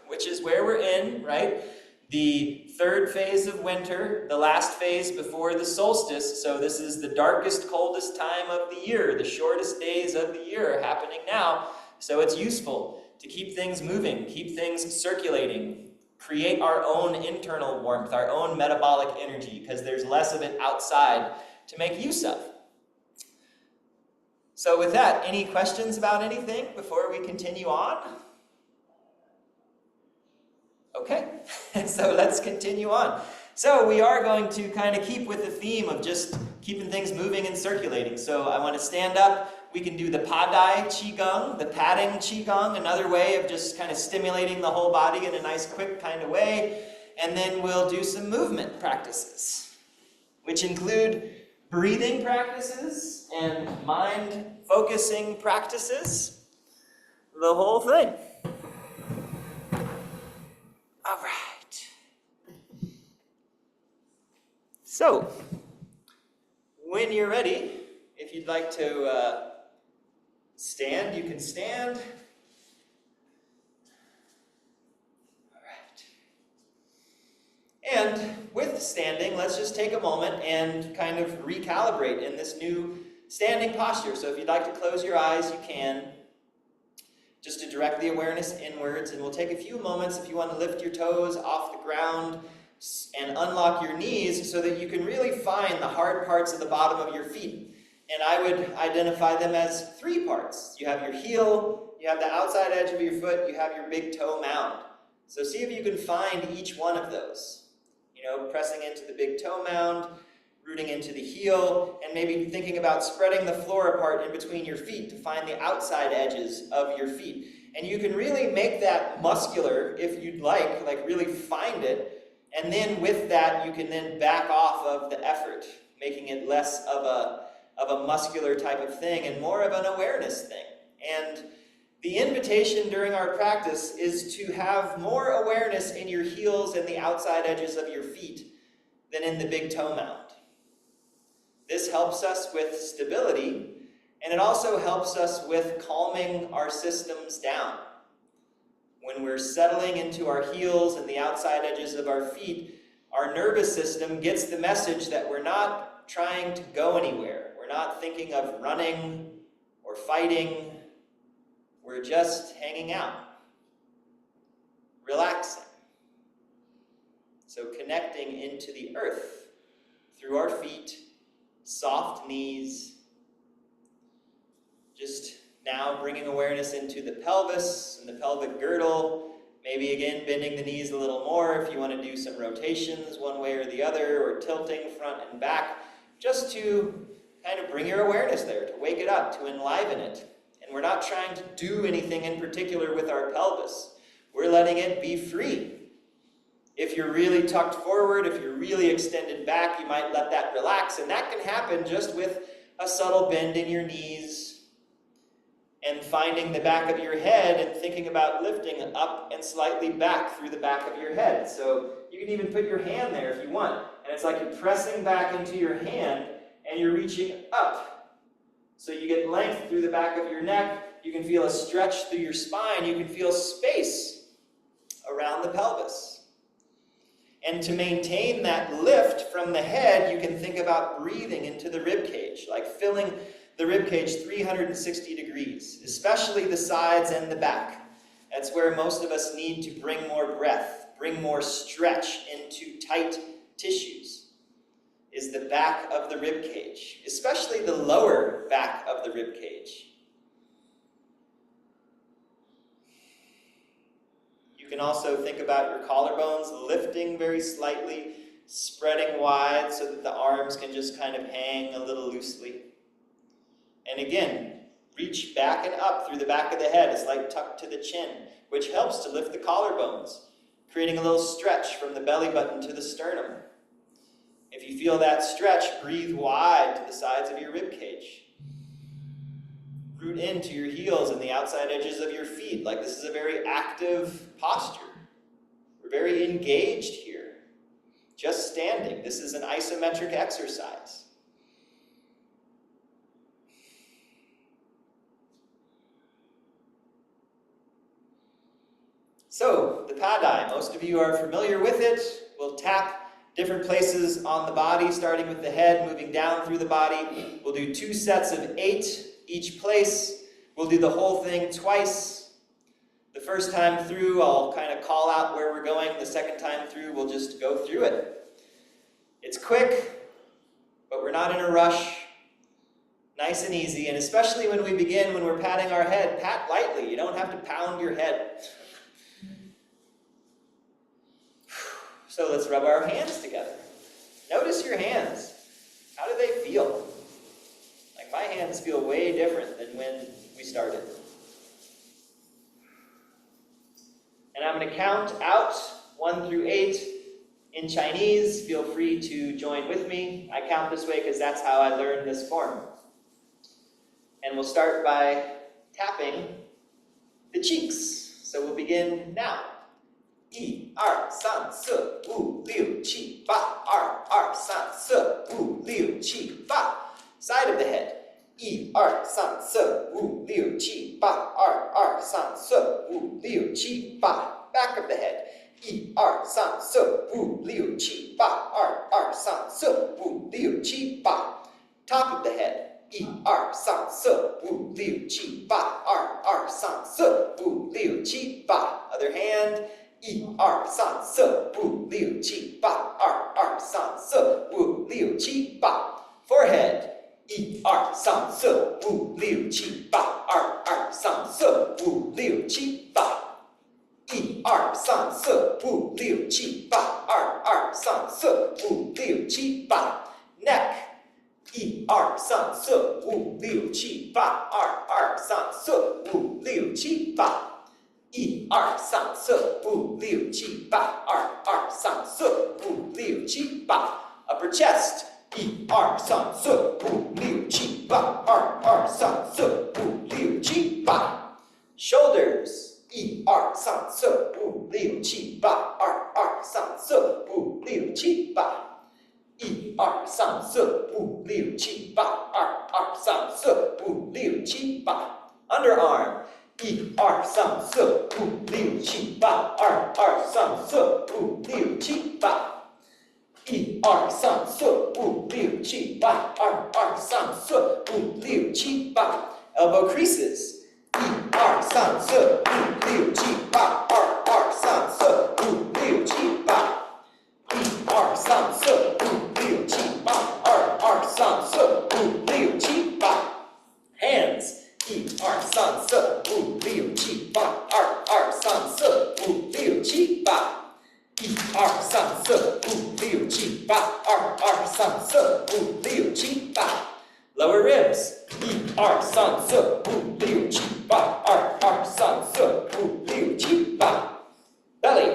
[SPEAKER 1] which is where we're in, right? The third phase of winter, the last phase before the solstice. So this is the darkest, coldest time of the year. The shortest days of the year are happening now. So it's useful to keep things moving, keep things circulating, create our own internal warmth, our own metabolic energy, because there's less of it outside to make use of. So with that, any questions about anything before we continue on? Okay, so let's continue on. So we are going to kind of keep with the theme of just keeping things moving and circulating. So I want to stand up. We can do the Padai Qigong, the patting Qigong, another way of just kind of stimulating the whole body in a nice quick kind of way. And then we'll do some movement practices, which include breathing practices and mind focusing practices, the whole thing. All right. So, when you're ready, if you'd like to stand, you can stand. All right. And with standing, let's just take a moment and kind of recalibrate in this new standing posture. So if you'd like to close your eyes, you can. Just to direct the awareness inwards, and we'll take a few moments if you want to lift your toes off the ground and unlock your knees so that you can really find the hard parts of the bottom of your feet. And I would identify them as three parts. You have your heel, you have the outside edge of your foot, you have your big toe mound. So see if you can find each one of those. You know, pressing into the big toe mound, rooting into the heel, and maybe thinking about spreading the floor apart in between your feet to find the outside edges of your feet. And you can really make that muscular if you'd like really find it. And then with that, you can then back off of the effort, making it less of a muscular type of thing and more of an awareness thing. And the invitation during our practice is to have more awareness in your heels and the outside edges of your feet than in the big toe mound. This helps us with stability, and it also helps us with calming our systems down. When we're settling into our heels and the outside edges of our feet, our nervous system gets the message that we're not trying to go anywhere. We're not thinking of running or fighting. We're just hanging out, relaxing. So connecting into the earth through our feet, soft knees, just now bringing awareness into the pelvis and the pelvic girdle. Maybe again bending the knees a little more if you want to do some rotations one way or the other, or tilting front and back, just to kind of bring your awareness there, to wake it up, to enliven it. And we're not trying to do anything in particular with our pelvis. We're letting it be free. If you're really tucked forward, if you're really extended back, you might let that relax, and that can happen just with a subtle bend in your knees and finding the back of your head and thinking about lifting up and slightly back through the back of your head. So you can even put your hand there if you want, and it's like you're pressing back into your hand and you're reaching up. So you get length through the back of your neck, you can feel a stretch through your spine, you can feel space around the pelvis. And to maintain that lift from the head, you can think about breathing into the rib cage, like filling the rib cage 360 degrees, especially the sides and the back. That's where most of us need to bring more breath, bring more stretch into tight tissues, is the back of the rib cage, especially the lower back of the rib cage. You can also think about your collarbones lifting very slightly, spreading wide so that the arms can just kind of hang a little loosely. And again, reach back and up through the back of the head. It's like tucked to the chin, which helps to lift the collarbones, creating a little stretch from the belly button to the sternum. If you feel that stretch, breathe wide to the sides of your rib cage. Root into your heels and the outside edges of your feet, like this is a very active posture. We're very engaged here. Just standing. This is an isometric exercise. So, the Padai, most of you are familiar with it. We'll tap different places on the body, starting with the head, moving down through the body. We'll do 2 sets of 8 each place. We'll do the whole thing twice. The first time through, I'll kind of call out where we're going. The second time through, we'll just go through it. It's quick, but we're not in a rush. Nice and easy, and especially when we begin, when we're patting our head, pat lightly. You don't have to pound your head. So let's rub our hands together. Notice your hands. How do they feel? Like my hands feel way different than when we started. And I'm going to count out 1 through 8 in Chinese. Feel free to join with me. I count this way because that's how I learned this form. And we'll start by tapping the cheeks. So we'll begin now. 1、2、3、4、5、6、7、8、2、2、3、4、5、6、7、8. Side of the head. 1、2、3、4、5、6、7、8、2、2、3、4、5、6、7、8. Back of the head. 1、2、3、4、5、6、7、8、2、2、3、4、5、6、7、8. Top of the head. 1、2、3、4、5、6、7、8、2、2、3、4、5、6、7、8. Other hand. 1、2、3、4、5、6、7、8、2、2、3、4、5、6、7、8. Forehead. 1、2、3、4、5、6、7、8、2、2、3、4、5、6、7、8. 1、2、3、4、5、6、7、8、2、2、3、4、5、6、7、8. Neck. 1、2、3、4、5、6、7、8、2、2、3、4、5、6、7、8. 1、2、3、4、5、6、7、8、2、2、3、4、5、6、7、8. Upper chest. 1、2、3、4、5、6、7、8、2、2、3、4、5、6、7、8. Shoulders. 1、2、3、4、5、6、7、8、2、2、3、4、5、6、7、8. 1、2、3、4、5、6、7、8、2、2、3、4、5、6、7、8. Underarm. 1、2、3、4、5、6、7、8、2、2、3、4、5、6、7、8. 1、2、3、4、5、6、7、8、2、3、4、5、6、7、8. Elbow creases. 1、2、3、4、5、6、7、8、2、3、4、5、6、7、8. 1、2、3、4、5、6、7、8、2、3、4、5、6、7、8. Hands. 1、2、3、4、5、6、7、8、2、3、4、5、6、7、8. 1、2、3、4、5、6、7、8、2、3、4、5、6、7、8. Lower ribs. 1、2、3、4、5、6、7、8、2、3、4、5、6、7、8. Belly.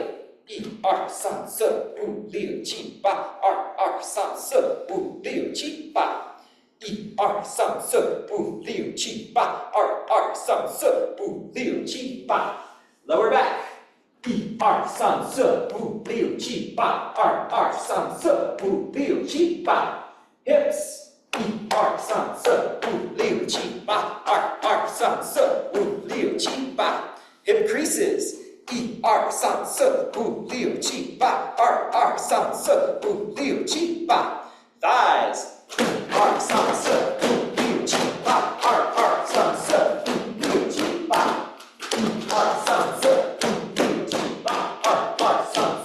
[SPEAKER 1] 1、2、3、4、5、6、7、8、2、3、4、5、6、7、8. 1、2、3、4、5、6、7、8、2、3、4、5、6、7、8. Lower back. 1、2、3、4、5、6、7、8、2、3、4、5、6、7、8. Hips. 1、2、3、4、5、6、7、8、2、3、4、5、6、7、8. Hip creases. 1、2、3、4、5、6、7、8、2、3、4、5、6、7、8. Thighs. 1、2、3、4、5、6、7、8、2、3、4、5、6、7、8. 1、2、3、4、5、6、7、8、2、3、4、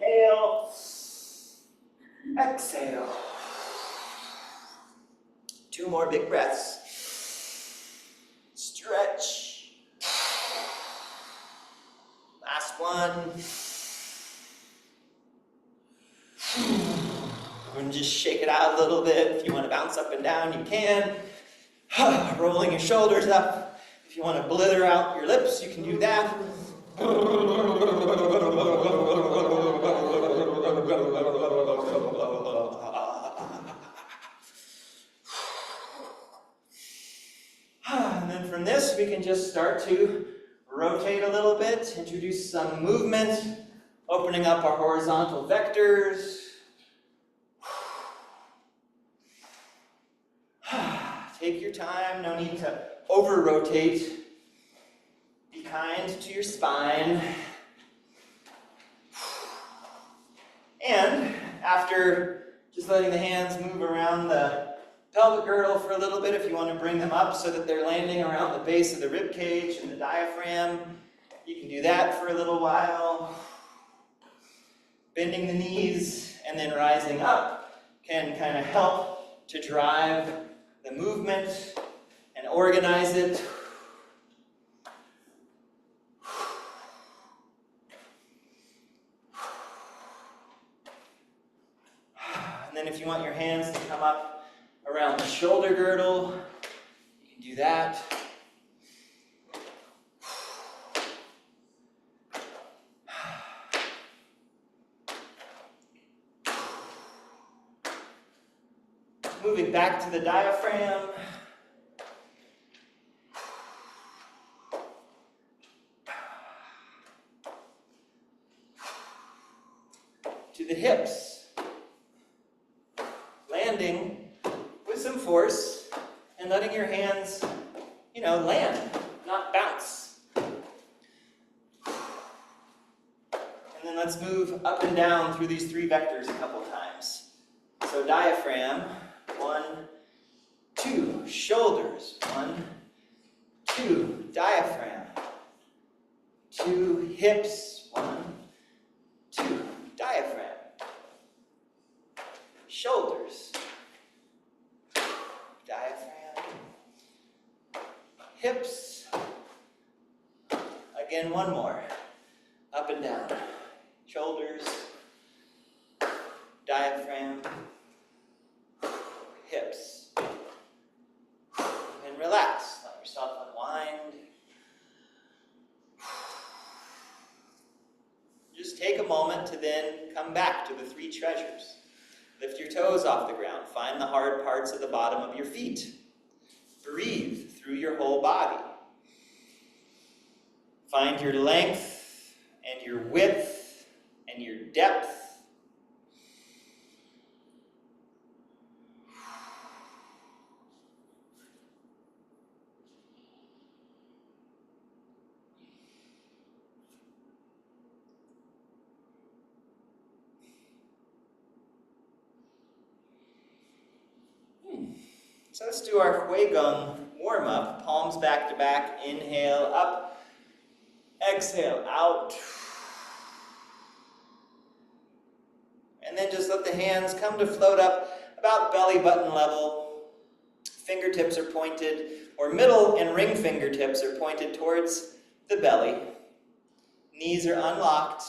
[SPEAKER 1] Inhale. Exhale. 2 more big breaths. Stretch. Last one. And just shake it out a little bit. If you want to bounce up and down, you can. Rolling your shoulders up. If you want to blither out your lips, you can do that. And then from this, we can just start to rotate a little bit, introduce some movement, opening up our horizontal vectors. Take your time, no need to over-rotate. Be kind to your spine. And after just letting the hands move around the pelvic girdle for a little bit, if you want to bring them up so that they're landing around the base of the rib cage and the diaphragm, you can do that for a little while. Bending the knees and then rising up. can kind of help to drive the movement and organize it. And then if you want your hands to come up around the shoulder girdle, you can do that. Moving back to the diaphragm. To the hips. Landing with some force and letting your hands, land, not bounce. And then let's move up and down through these 3 vectors a couple times. So diaphragm, 1, 2, shoulders, 1, 2, diaphragm, 2, hips, 1, 2, diaphragm, shoulders, diaphragm, hips, again 1 more, up and down, shoulders, diaphragm, hips, and relax, let yourself unwind. Just take a moment to then come back to the 3 treasures. Lift your toes off the ground. Find the hard parts of the bottom of your feet. Breathe through your whole body. Find your length and your width and your depth. So let's do our Qigong warm-up. Palms back to back. Inhale up. Exhale out. And then just let the hands come to float up about belly button level. Fingertips are pointed, or middle and ring fingertips are pointed towards the belly. Knees are unlocked.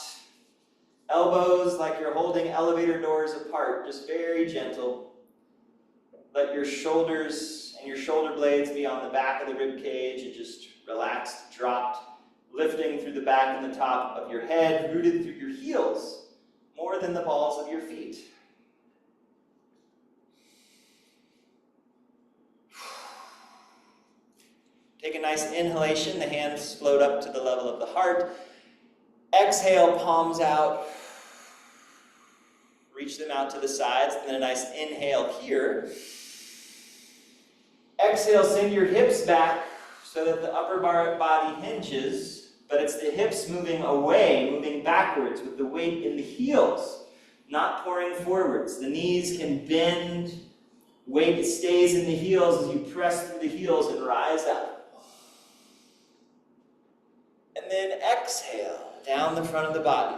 [SPEAKER 1] Elbows like you're holding elevator doors apart, just very gentle. Let your shoulders and your shoulder blades be on the back of the rib cage and just relaxed, dropped, lifting through the back and the top of your head, rooted through your heels, more than the balls of your feet. Take a nice inhalation, the hands float up to the level of the heart. Exhale, palms out. Reach them out to the sides, and then a nice inhale here. Exhale, send your hips back so that the upper body hinges, but it's the hips moving away, moving backwards with the weight in the heels, not pouring forwards. The knees can bend, weight stays in the heels as you press through the heels and rise up. And then exhale, down the front of the body.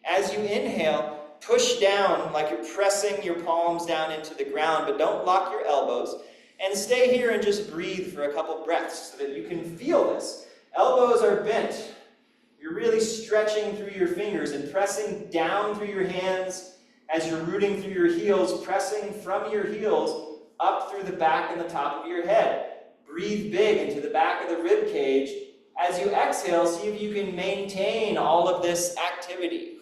[SPEAKER 1] As you inhale, push down like you're pressing your palms down into the ground, but don't lock your elbows. And stay here and just breathe for a couple breaths so that you can feel this. Elbows are bent. You're really stretching through your fingers and pressing down through your hands as you're rooting through your heels, pressing from your heels up through the back and the top of your head. Breathe big into the back of the rib cage. As you exhale, see if you can maintain all of this activity.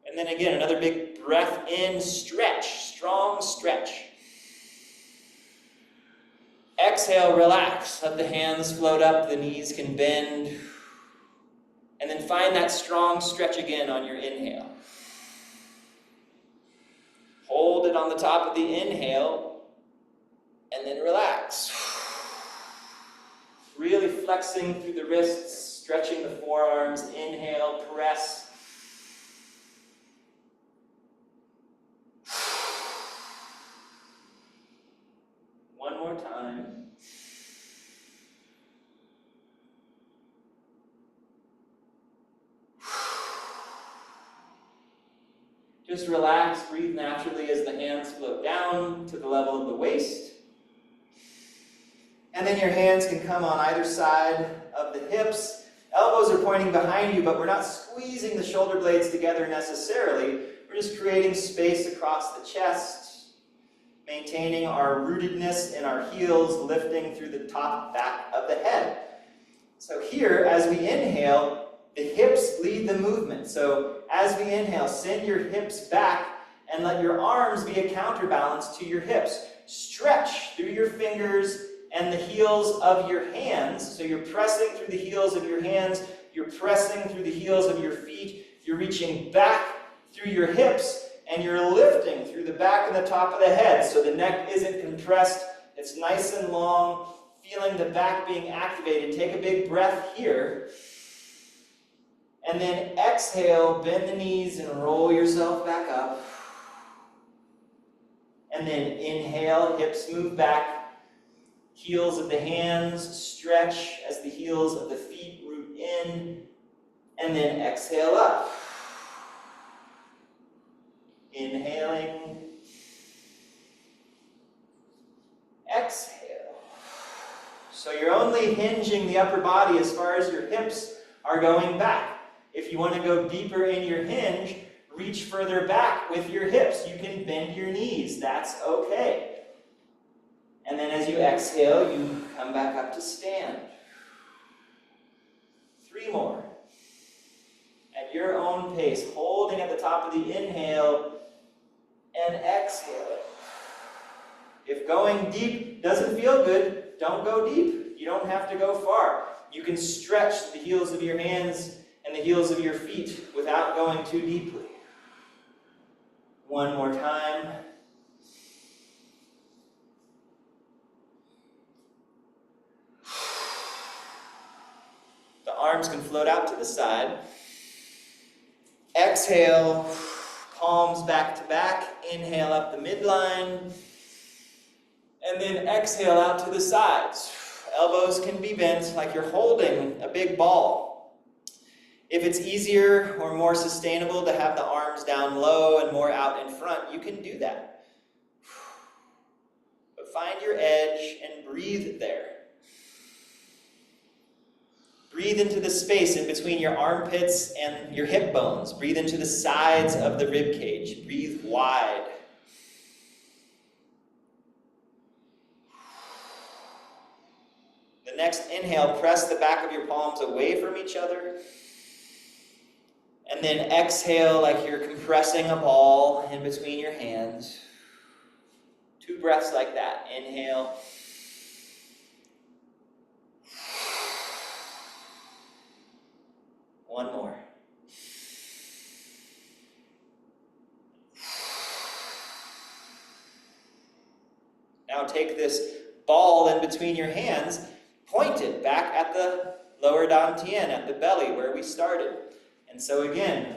[SPEAKER 1] And then again, another big breath in, stretch, strong stretch. Exhale, relax. Let the hands float up, the knees can bend. And then find that strong stretch again on your inhale. Hold it on the top of the inhale, and then relax. Really flexing through the wrists, stretching the forearms. Inhale, press. One more time. Just relax, breathe naturally as the hands float down to the level of the waist. And then your hands can come on either side of the hips. Elbows are pointing behind you, but we're not squeezing the shoulder blades together necessarily. We're just creating space across the chest, maintaining our rootedness in our heels, lifting through the top back of the head. So here, as we inhale, the hips lead the movement. So as we inhale, send your hips back and let your arms be a counterbalance to your hips. Stretch through your fingers and the heels of your hands. So you're pressing through the heels of your hands, you're pressing through the heels of your feet, you're reaching back through your hips, and you're lifting through the back and the top of the head. So the neck isn't compressed, it's nice and long, feeling the back being activated. Take a big breath here. And then exhale, bend the knees and roll yourself back up. And then inhale, hips move back. Heels of the hands stretch as the heels of the feet root in. And then exhale up. Inhaling. Exhale. So you're only hinging the upper body as far as your hips are going back. If you want to go deeper in your hinge, reach further back with your hips. You can bend your knees. That's okay. And then as you exhale, you come back up to stand. 3 more. At your own pace, holding at the top of the inhale and exhale. If going deep doesn't feel good, don't go deep. You don't have to go far. You can stretch the heels of your hands and the heels of your feet without going too deeply. 1 more time. The arms can float out to the side. Exhale, palms back to back. Inhale up the midline. And then exhale out to the sides. Elbows can be bent like you're holding a big ball. If it's easier or more sustainable to have the arms down low and more out in front, you can do that. But find your edge and breathe there. Breathe into the space in between your armpits and your hip bones. Breathe into the sides of the rib cage. Breathe wide. The next inhale, press the back of your palms away from each other. And then exhale like you're compressing a ball in between your hands. 2 breaths like that. Inhale. One more. Now take this ball in between your hands, point it back at the lower dantian, at the belly where we started. And so again,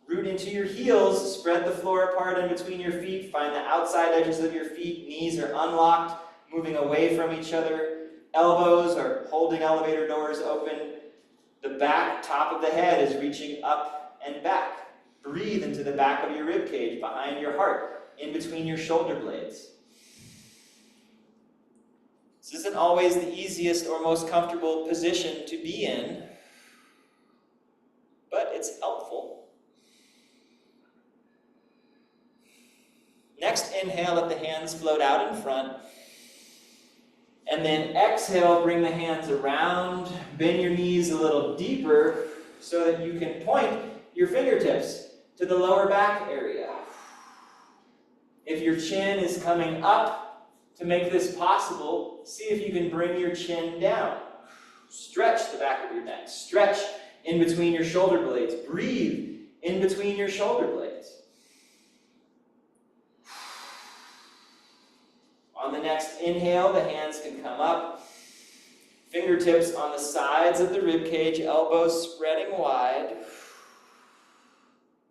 [SPEAKER 1] root into your heels, spread the floor apart in between your feet, find the outside edges of your feet, knees are unlocked, moving away from each other, elbows are holding elevator doors open, the back, top of the head is reaching up and back. Breathe into the back of your rib cage, behind your heart, in between your shoulder blades. This isn't always the easiest or most comfortable position to be in, but it's helpful. Next, inhale, let the hands float out in front. And then exhale, bring the hands around, bend your knees a little deeper so that you can point your fingertips to the lower back area. If your chin is coming up to make this possible, see if you can bring your chin down. Stretch the back of your neck. Stretch in between your shoulder blades. Breathe in between your shoulder blades. On the next inhale, the hands can come up. Fingertips on the sides of the rib cage, elbows spreading wide.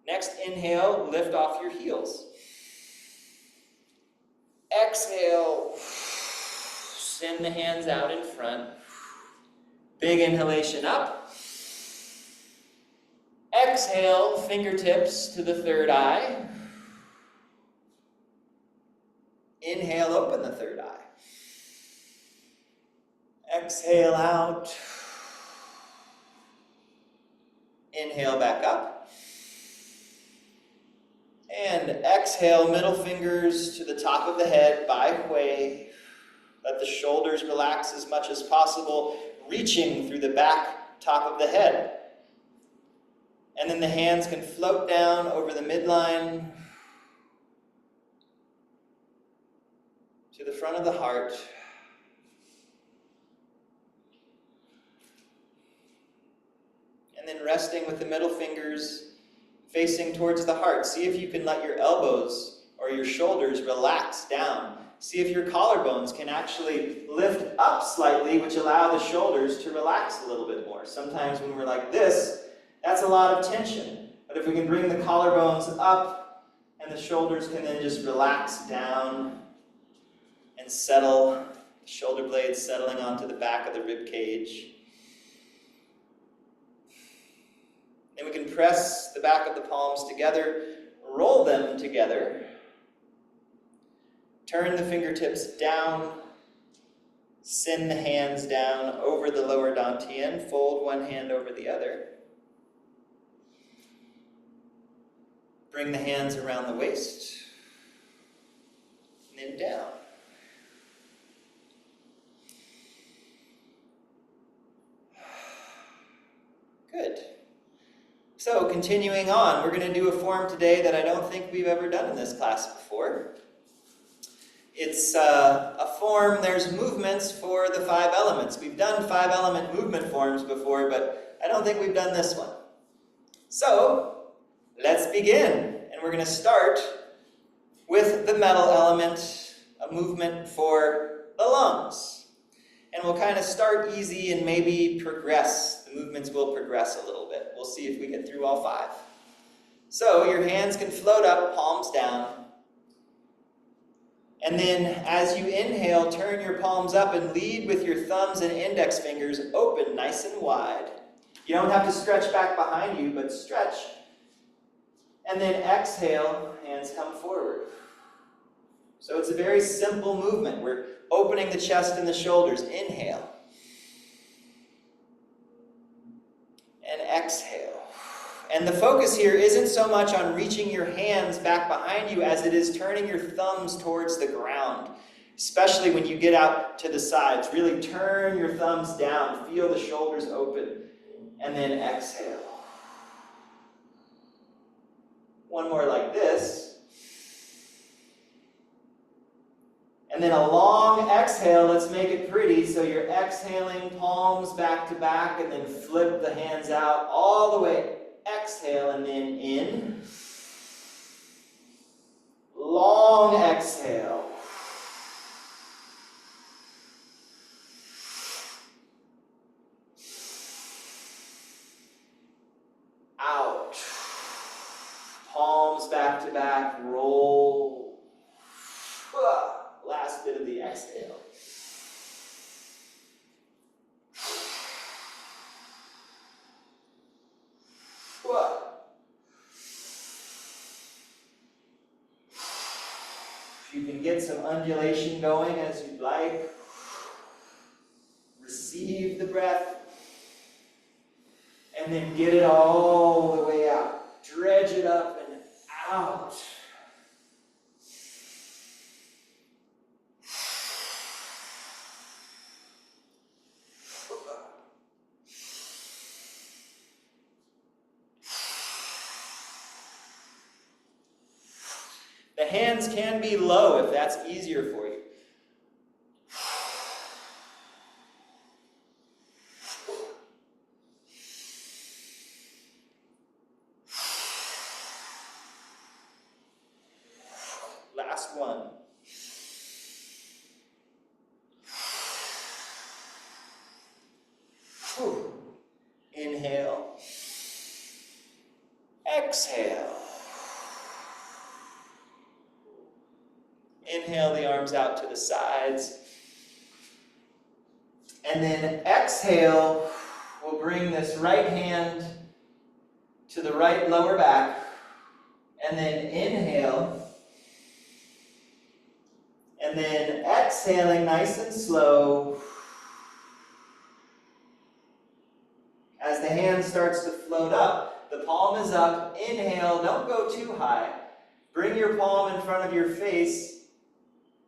[SPEAKER 1] Next inhale, lift off your heels. Exhale, send the hands out in front. Big inhalation up. Exhale, fingertips to the third eye. Inhale, open the third eye. Exhale out. Inhale back up. And exhale, middle fingers to the top of the head, Bai Hui. Let the shoulders relax as much as possible, reaching through the back top of the head. And then the hands can float down over the midline to the front of the heart. And then resting with the middle fingers facing towards the heart. See if you can let your elbows or your shoulders relax down. See if your collarbones can actually lift up slightly, which allow the shoulders to relax a little bit more. Sometimes when we're like this, that's a lot of tension. But if we can bring the collarbones up and the shoulders can then just relax down and settle, the shoulder blades settling onto the back of the rib cage. Then we can press the back of the palms together, roll them together, turn the fingertips down, send the hands down over the lower dantian, fold one hand over the other. Bring the hands around the waist, and then down. Good. So continuing on, we're going to do a form today that I don't think we've ever done in this class before. It's a form, there's movements for the 5 elements. We've done 5-element movement forms before, but I don't think we've done this one. So, let's begin. And we're going to start with the metal element, a movement for the lungs. And we'll kind of start easy and maybe progress. The movements will progress a little bit. We'll see if we get through all 5. So your hands can float up, palms down. And then as you inhale, turn your palms up and lead with your thumbs and index fingers open nice and wide. You don't have to stretch back behind you, but stretch. And then exhale, hands come forward. So it's a very simple movement. We're opening the chest and the shoulders. Inhale. And exhale. And the focus here isn't so much on reaching your hands back behind you as it is turning your thumbs towards the ground, especially when you get out to the sides. Really turn your thumbs down. Feel the shoulders open. And then exhale. One more like this. And then a long exhale, let's make it pretty. So you're exhaling, palms back to back, and then flip the hands out all the way. Exhale, and then in. Long exhale. Out. Palms back to back, roll. Last bit of the exhale. You can get some undulation going as you'd like. Receive the breath. And then get it all the way out. Dredge it up and out. The hands can be low if that's easier for you. Last one. Inhale. Exhale. Inhale the arms out to the sides. And then exhale, we'll bring this right hand to the right lower back, and then inhale, and then exhaling nice and slow. As the hand starts to float up, the palm is up, inhale, don't go too high. Bring your palm in front of your face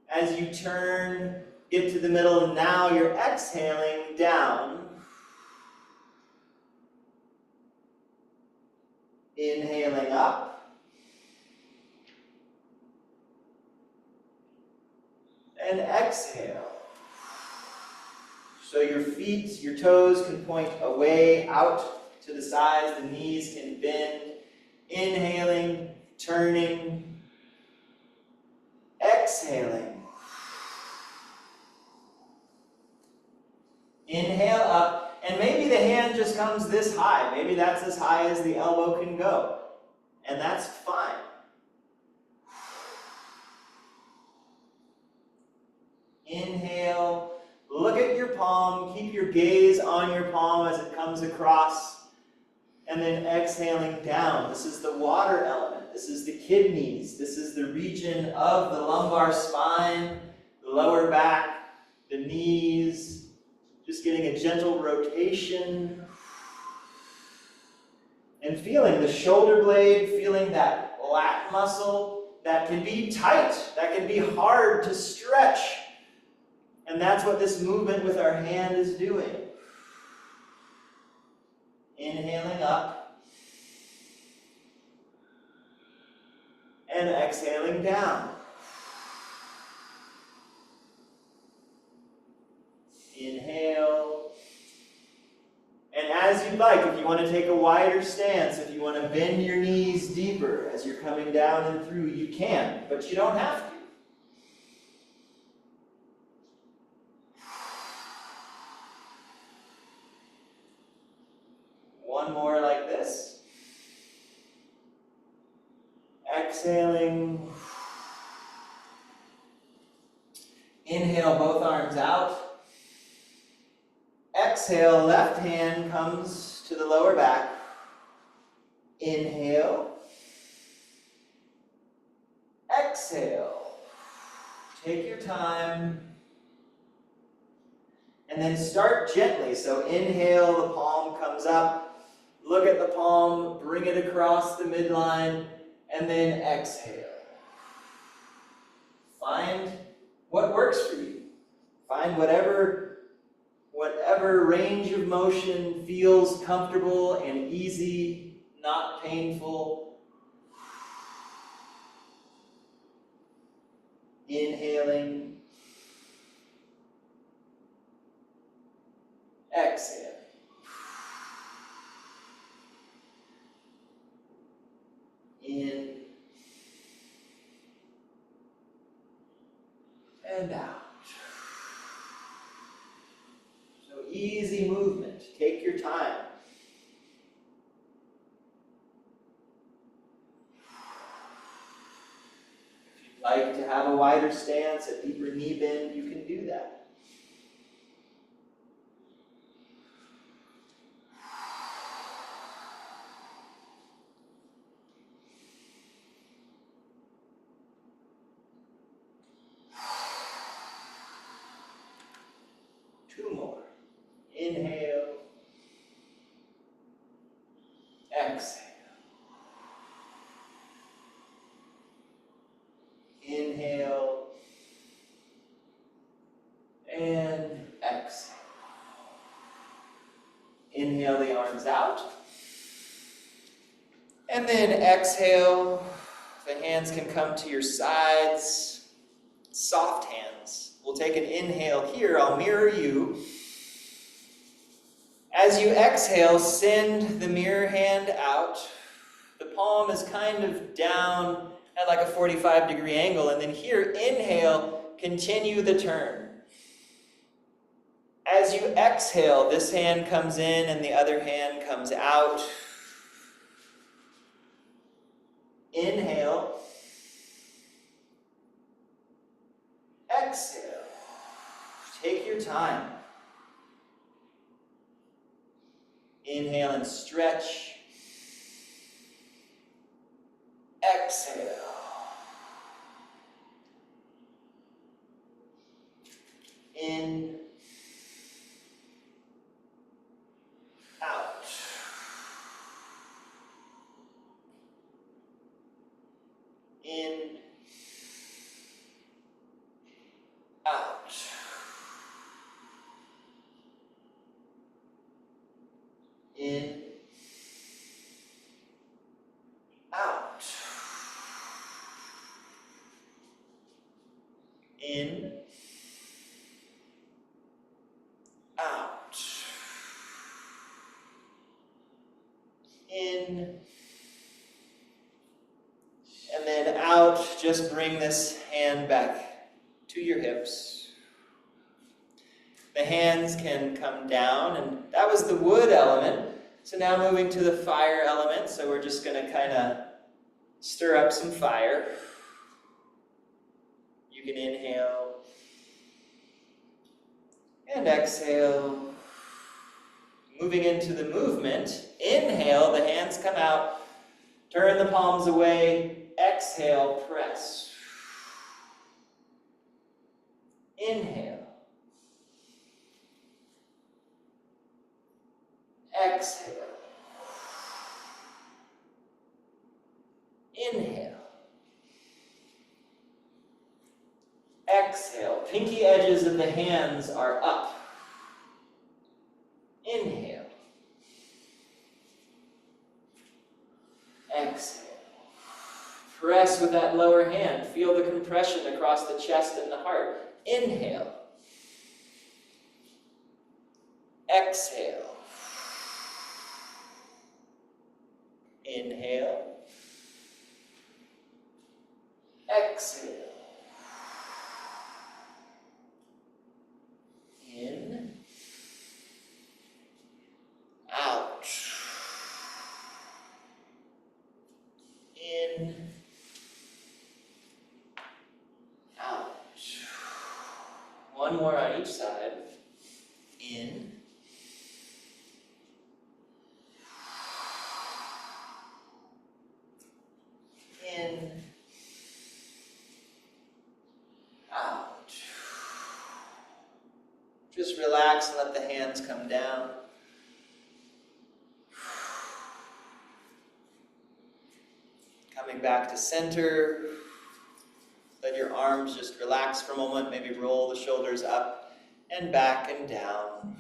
[SPEAKER 1] as you turn, get to the middle, and now you're exhaling down. Inhaling up. And exhale. So your feet, your toes can point away, out to the sides, the knees can bend. Inhaling, turning, exhaling. Inhale up, and maybe the hand just comes this high. Maybe that's as high as the elbow can go, and that's fine. Inhale, look at your palm, keep your gaze on your palm as it comes across, and then exhaling down. This is the water element, this is the kidneys, this is the region of the lumbar spine, the lower back, the knees, just getting a gentle rotation, and feeling the shoulder blade, feeling that lat muscle that can be tight, that can be hard to stretch. And that's what this movement with our hand is doing. Inhaling up. And exhaling down. Inhale. And as you'd like, if you want to take a wider stance, if you want to bend your knees deeper as you're coming down and through, you can, but you don't have to. One more like this. Exhaling. Inhale, both arms out. Exhale, left hand comes to the lower back. Inhale. Exhale. Take your time. And then start gently. So inhale, the palm comes up. Look at the palm, bring it across the midline, and then exhale. Find what works for you. Find whatever range of motion feels comfortable and easy, not painful. Inhaling. Exhale. In and out. So easy movement. Take your time. If you'd like to have a wider stance, a deeper knee bend, you can do that. Two more. Inhale. Exhale. Inhale. And exhale. Inhale the arms out. And then exhale. The hands can come to your sides. Soft hands. We'll take an inhale here. I'll mirror you. As you exhale, send the mirror hand out. The palm is kind of down at like a 45-degree angle. And then here, inhale, continue the turn. As you exhale, this hand comes in and the other hand comes out. Inhale. Exhale. Take your time. Inhale and stretch. Exhale. In, out. In, out. In, out. In, out. In, and then out. Just bring this hand back to your hips. The hands can come down, and that was the wood element. So now moving to the fire element. So we're just going to kind of stir up some fire. You can inhale and exhale. Moving into the movement. Inhale, the hands come out. Turn the palms away. Exhale, press. Inhale. Exhale. Inhale. Exhale. Pinky edges of the hands are up. Inhale. Exhale. Press with that lower hand. Feel the compression across the chest and the heart. Inhale. Exhale. Inhale. Exhale. In. Out. In. Out. One more on each side. In. In. Out. Just relax and let the hands come down. Coming back to center. Let your arms just relax for a moment. Maybe roll the shoulders up and back and down.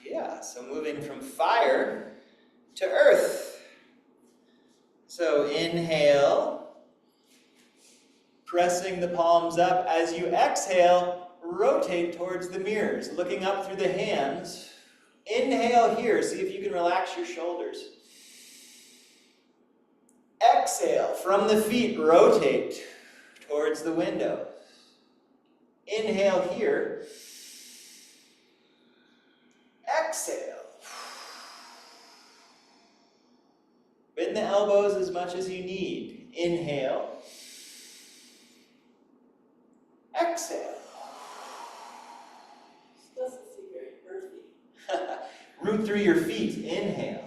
[SPEAKER 1] Yeah, so moving from fire to earth. So inhale, pressing the palms up. As you exhale, rotate towards the mirrors, looking up through the hands. Inhale here, see if you can relax your shoulders. Exhale, from the feet, rotate towards the window. Inhale here. Exhale. Bend the elbows as much as you need. Inhale. Exhale.
[SPEAKER 2] This doesn't seem very earthy.
[SPEAKER 1] Root through your feet. Inhale.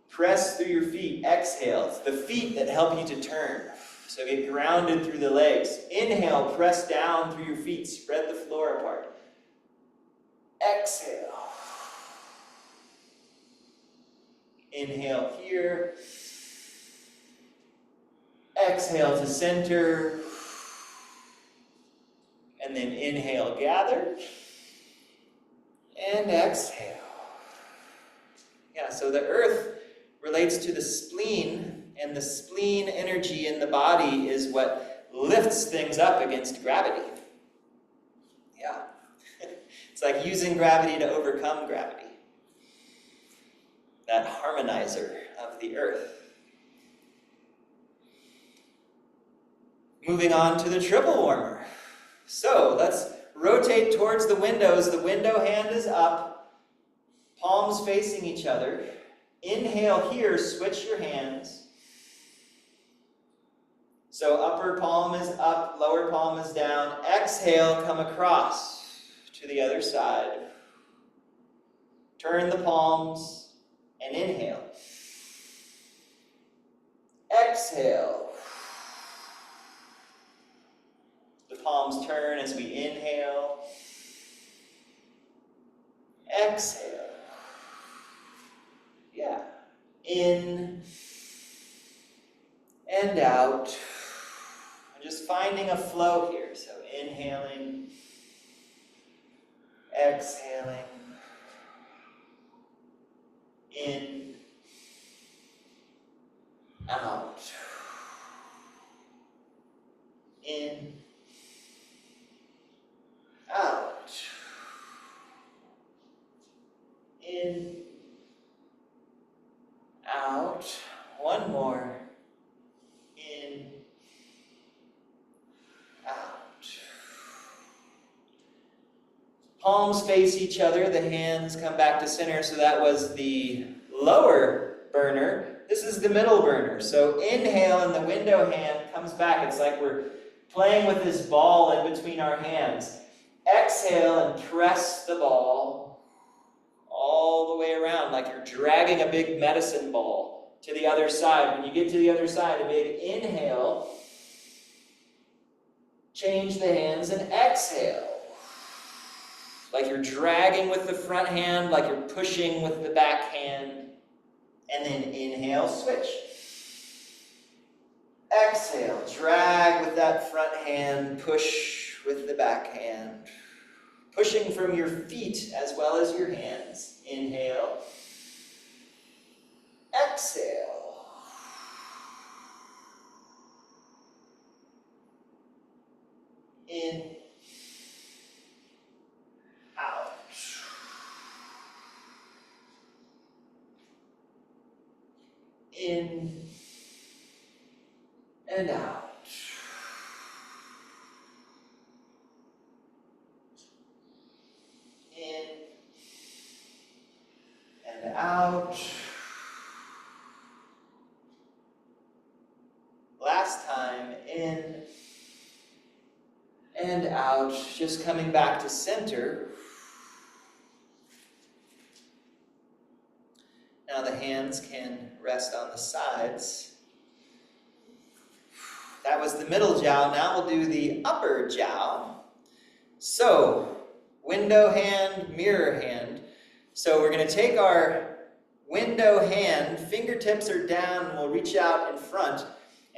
[SPEAKER 1] Press through your feet. Exhale. It's the feet that help you to turn. So get grounded through the legs. Inhale. Press down through your feet. Spread the floor apart. Exhale. Inhale here. Exhale to center. And then inhale, gather. And exhale. Yeah, so the earth relates to the spleen, and the spleen energy in the body is what lifts things up against gravity. Yeah. It's like using gravity to overcome gravity. That harmonizer of the earth. Moving on to the triple warmer. So let's rotate towards the windows. The window hand is up. Palms facing each other. Inhale here, switch your hands. So upper palm is up, lower palm is down. Exhale, come across to the other side. Turn the palms. and inhale. Exhale. The palms turn as we inhale. Exhale. Yeah. In and out. Just finding a flow here. So inhaling, exhaling, in, out, in, out, in, out. One more. In, out. Palms face each other, the hands come back to center, so that was the lower burner. This is the middle burner. So inhale and the window hand comes back. It's like we're playing with this ball in between our hands. Exhale and press the ball all the way around like you're dragging a big medicine ball to the other side. When you get to the other side, a big inhale. Change the hands and exhale. Like you're dragging with the front hand, like you're pushing with the back hand. And then inhale, switch. Exhale, drag with that front hand, push with the back hand. Pushing from your feet as well as your hands. Inhale. Exhale. In. Out. In and out. In and out. Last time, in and out, just coming back to center. Now the hands can rest on the sides. That was the middle jiao. Now we'll do the upper jiao. So, window hand, mirror hand. So we're going to take our window hand, fingertips are down, and we'll reach out in front.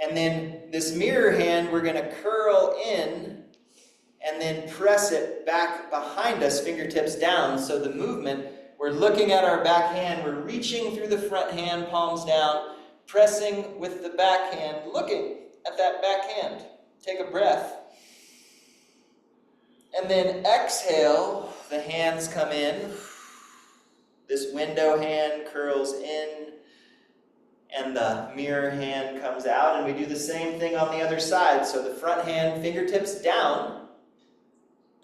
[SPEAKER 1] And then this mirror hand, we're going to curl in and then press it back behind us, fingertips down. So the movement, we're looking at our back hand, we're reaching through the front hand, palms down, pressing with the back hand, looking at that back hand. Take a breath. And then exhale, the hands come in. This window hand curls in, and the mirror hand comes out, and we do the same thing on the other side. So the front hand, fingertips down,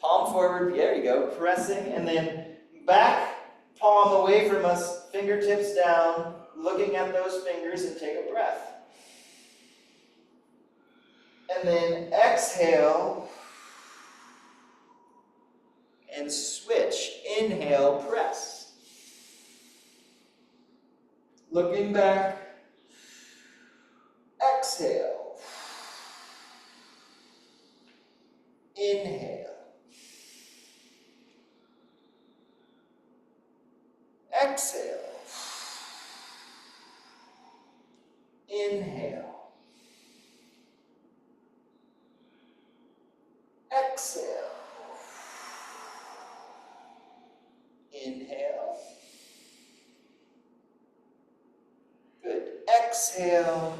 [SPEAKER 1] palm forward, there you go, pressing, and then back palm away from us, fingertips down, looking at those fingers, and take a breath. And then exhale, and switch. Inhale, press. Looking back, exhale. Inhale. Exhale. Inhale. Exhale. Inhale. Good. Exhale.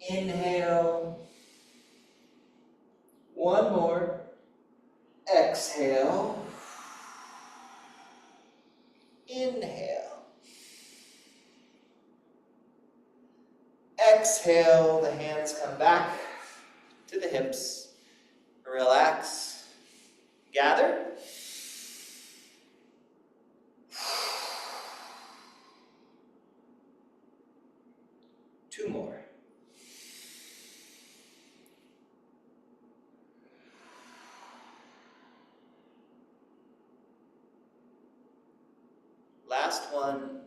[SPEAKER 1] Inhale. One more. Exhale. Inhale. Exhale, the hands come back to the hips. Relax. Gather. Two more. Last one.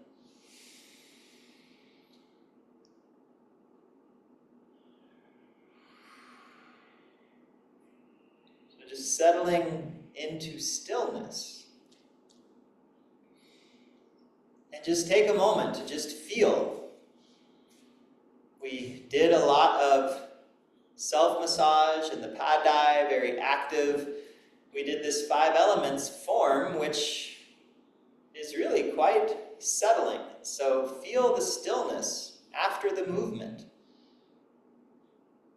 [SPEAKER 1] So just settling into stillness. And just take a moment to just feel. We did a lot of self-massage and the padai, very active. We did this 5 elements form, which is really quite settling. So feel the stillness after the movement.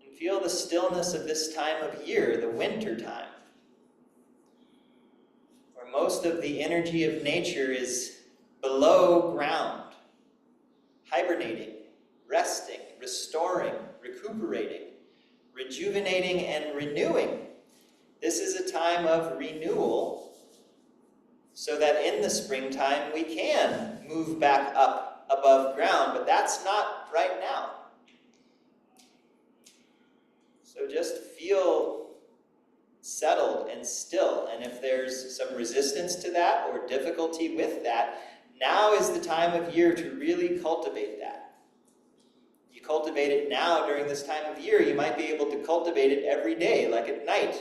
[SPEAKER 1] And feel the stillness of this time of year, the winter time, where most of the energy of nature is below ground, hibernating, resting, restoring, recuperating, rejuvenating, and renewing. This is a time of renewal so that in the springtime we can move back up above ground, but that's not right now. So just feel settled and still, and if there's some resistance to that or difficulty with that, now is the time of year to really cultivate that. You cultivate it now during this time of year, you might be able to cultivate it every day, like at night,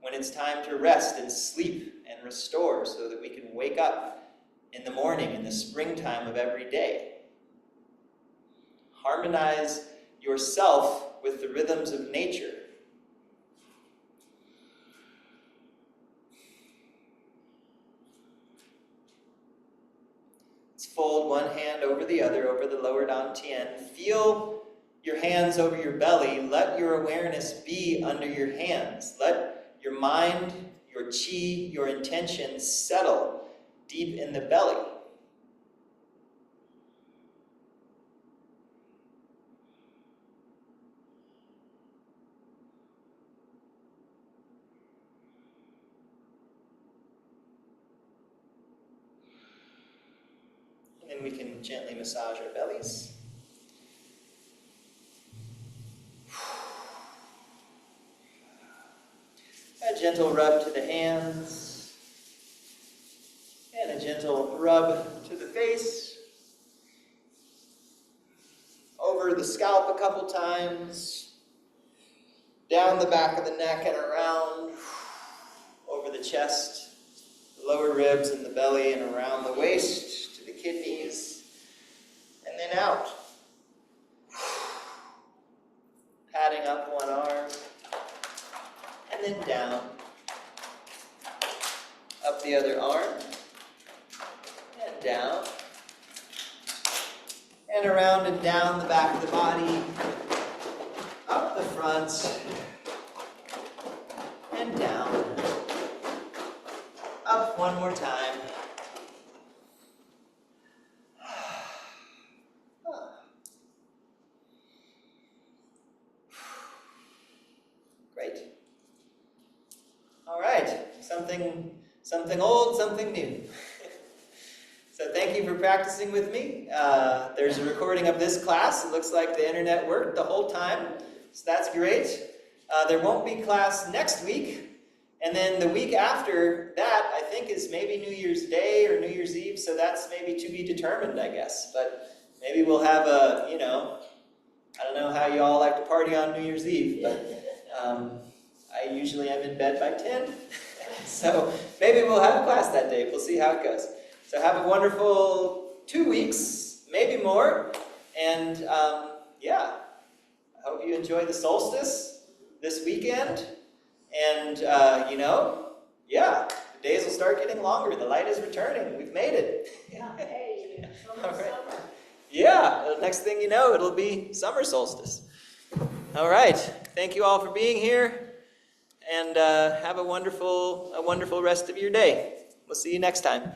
[SPEAKER 1] when it's time to rest and sleep and restore, so that we can wake up in the morning, in the springtime of every day. Harmonize yourself with the rhythms of nature. Fold one hand over the other, over the lower dantian. Feel your hands over your belly. Let your awareness be under your hands. Let your mind, your chi, your intention settle deep in the belly. And we can gently massage our bellies. A gentle rub to the hands. And a gentle rub to the face. Over the scalp a couple times. Down the back of the neck and around. Over the chest, the lower ribs and the belly, and around the waist. Kidneys, and then out. Patting up one arm, and then down. Up the other arm, and down. And around and down the back of the body, up the front, and down. Up one more time. Something old, something new. So thank you for practicing with me. There's a recording of this class. It looks like the internet worked the whole time, so that's great. There won't be class next week, and then the week after that, I think, is maybe New Year's Day or New Year's Eve, so that's maybe to be determined, I guess. But maybe we'll have a, I don't know how you all like to party on New Year's Eve, but I usually am in bed by 10. So maybe we'll have a class that day. We'll see how it goes. So have a wonderful 2 weeks, maybe more. And yeah, I hope you enjoy the solstice this weekend. And yeah, the days will start getting longer. The light is returning. We've made it.
[SPEAKER 2] Yeah, hey,
[SPEAKER 1] All right.
[SPEAKER 2] summer.
[SPEAKER 1] Yeah, the next thing you know, it'll be summer solstice. All right. Thank you all for being here. And have a wonderful rest of your day. We'll see you next time.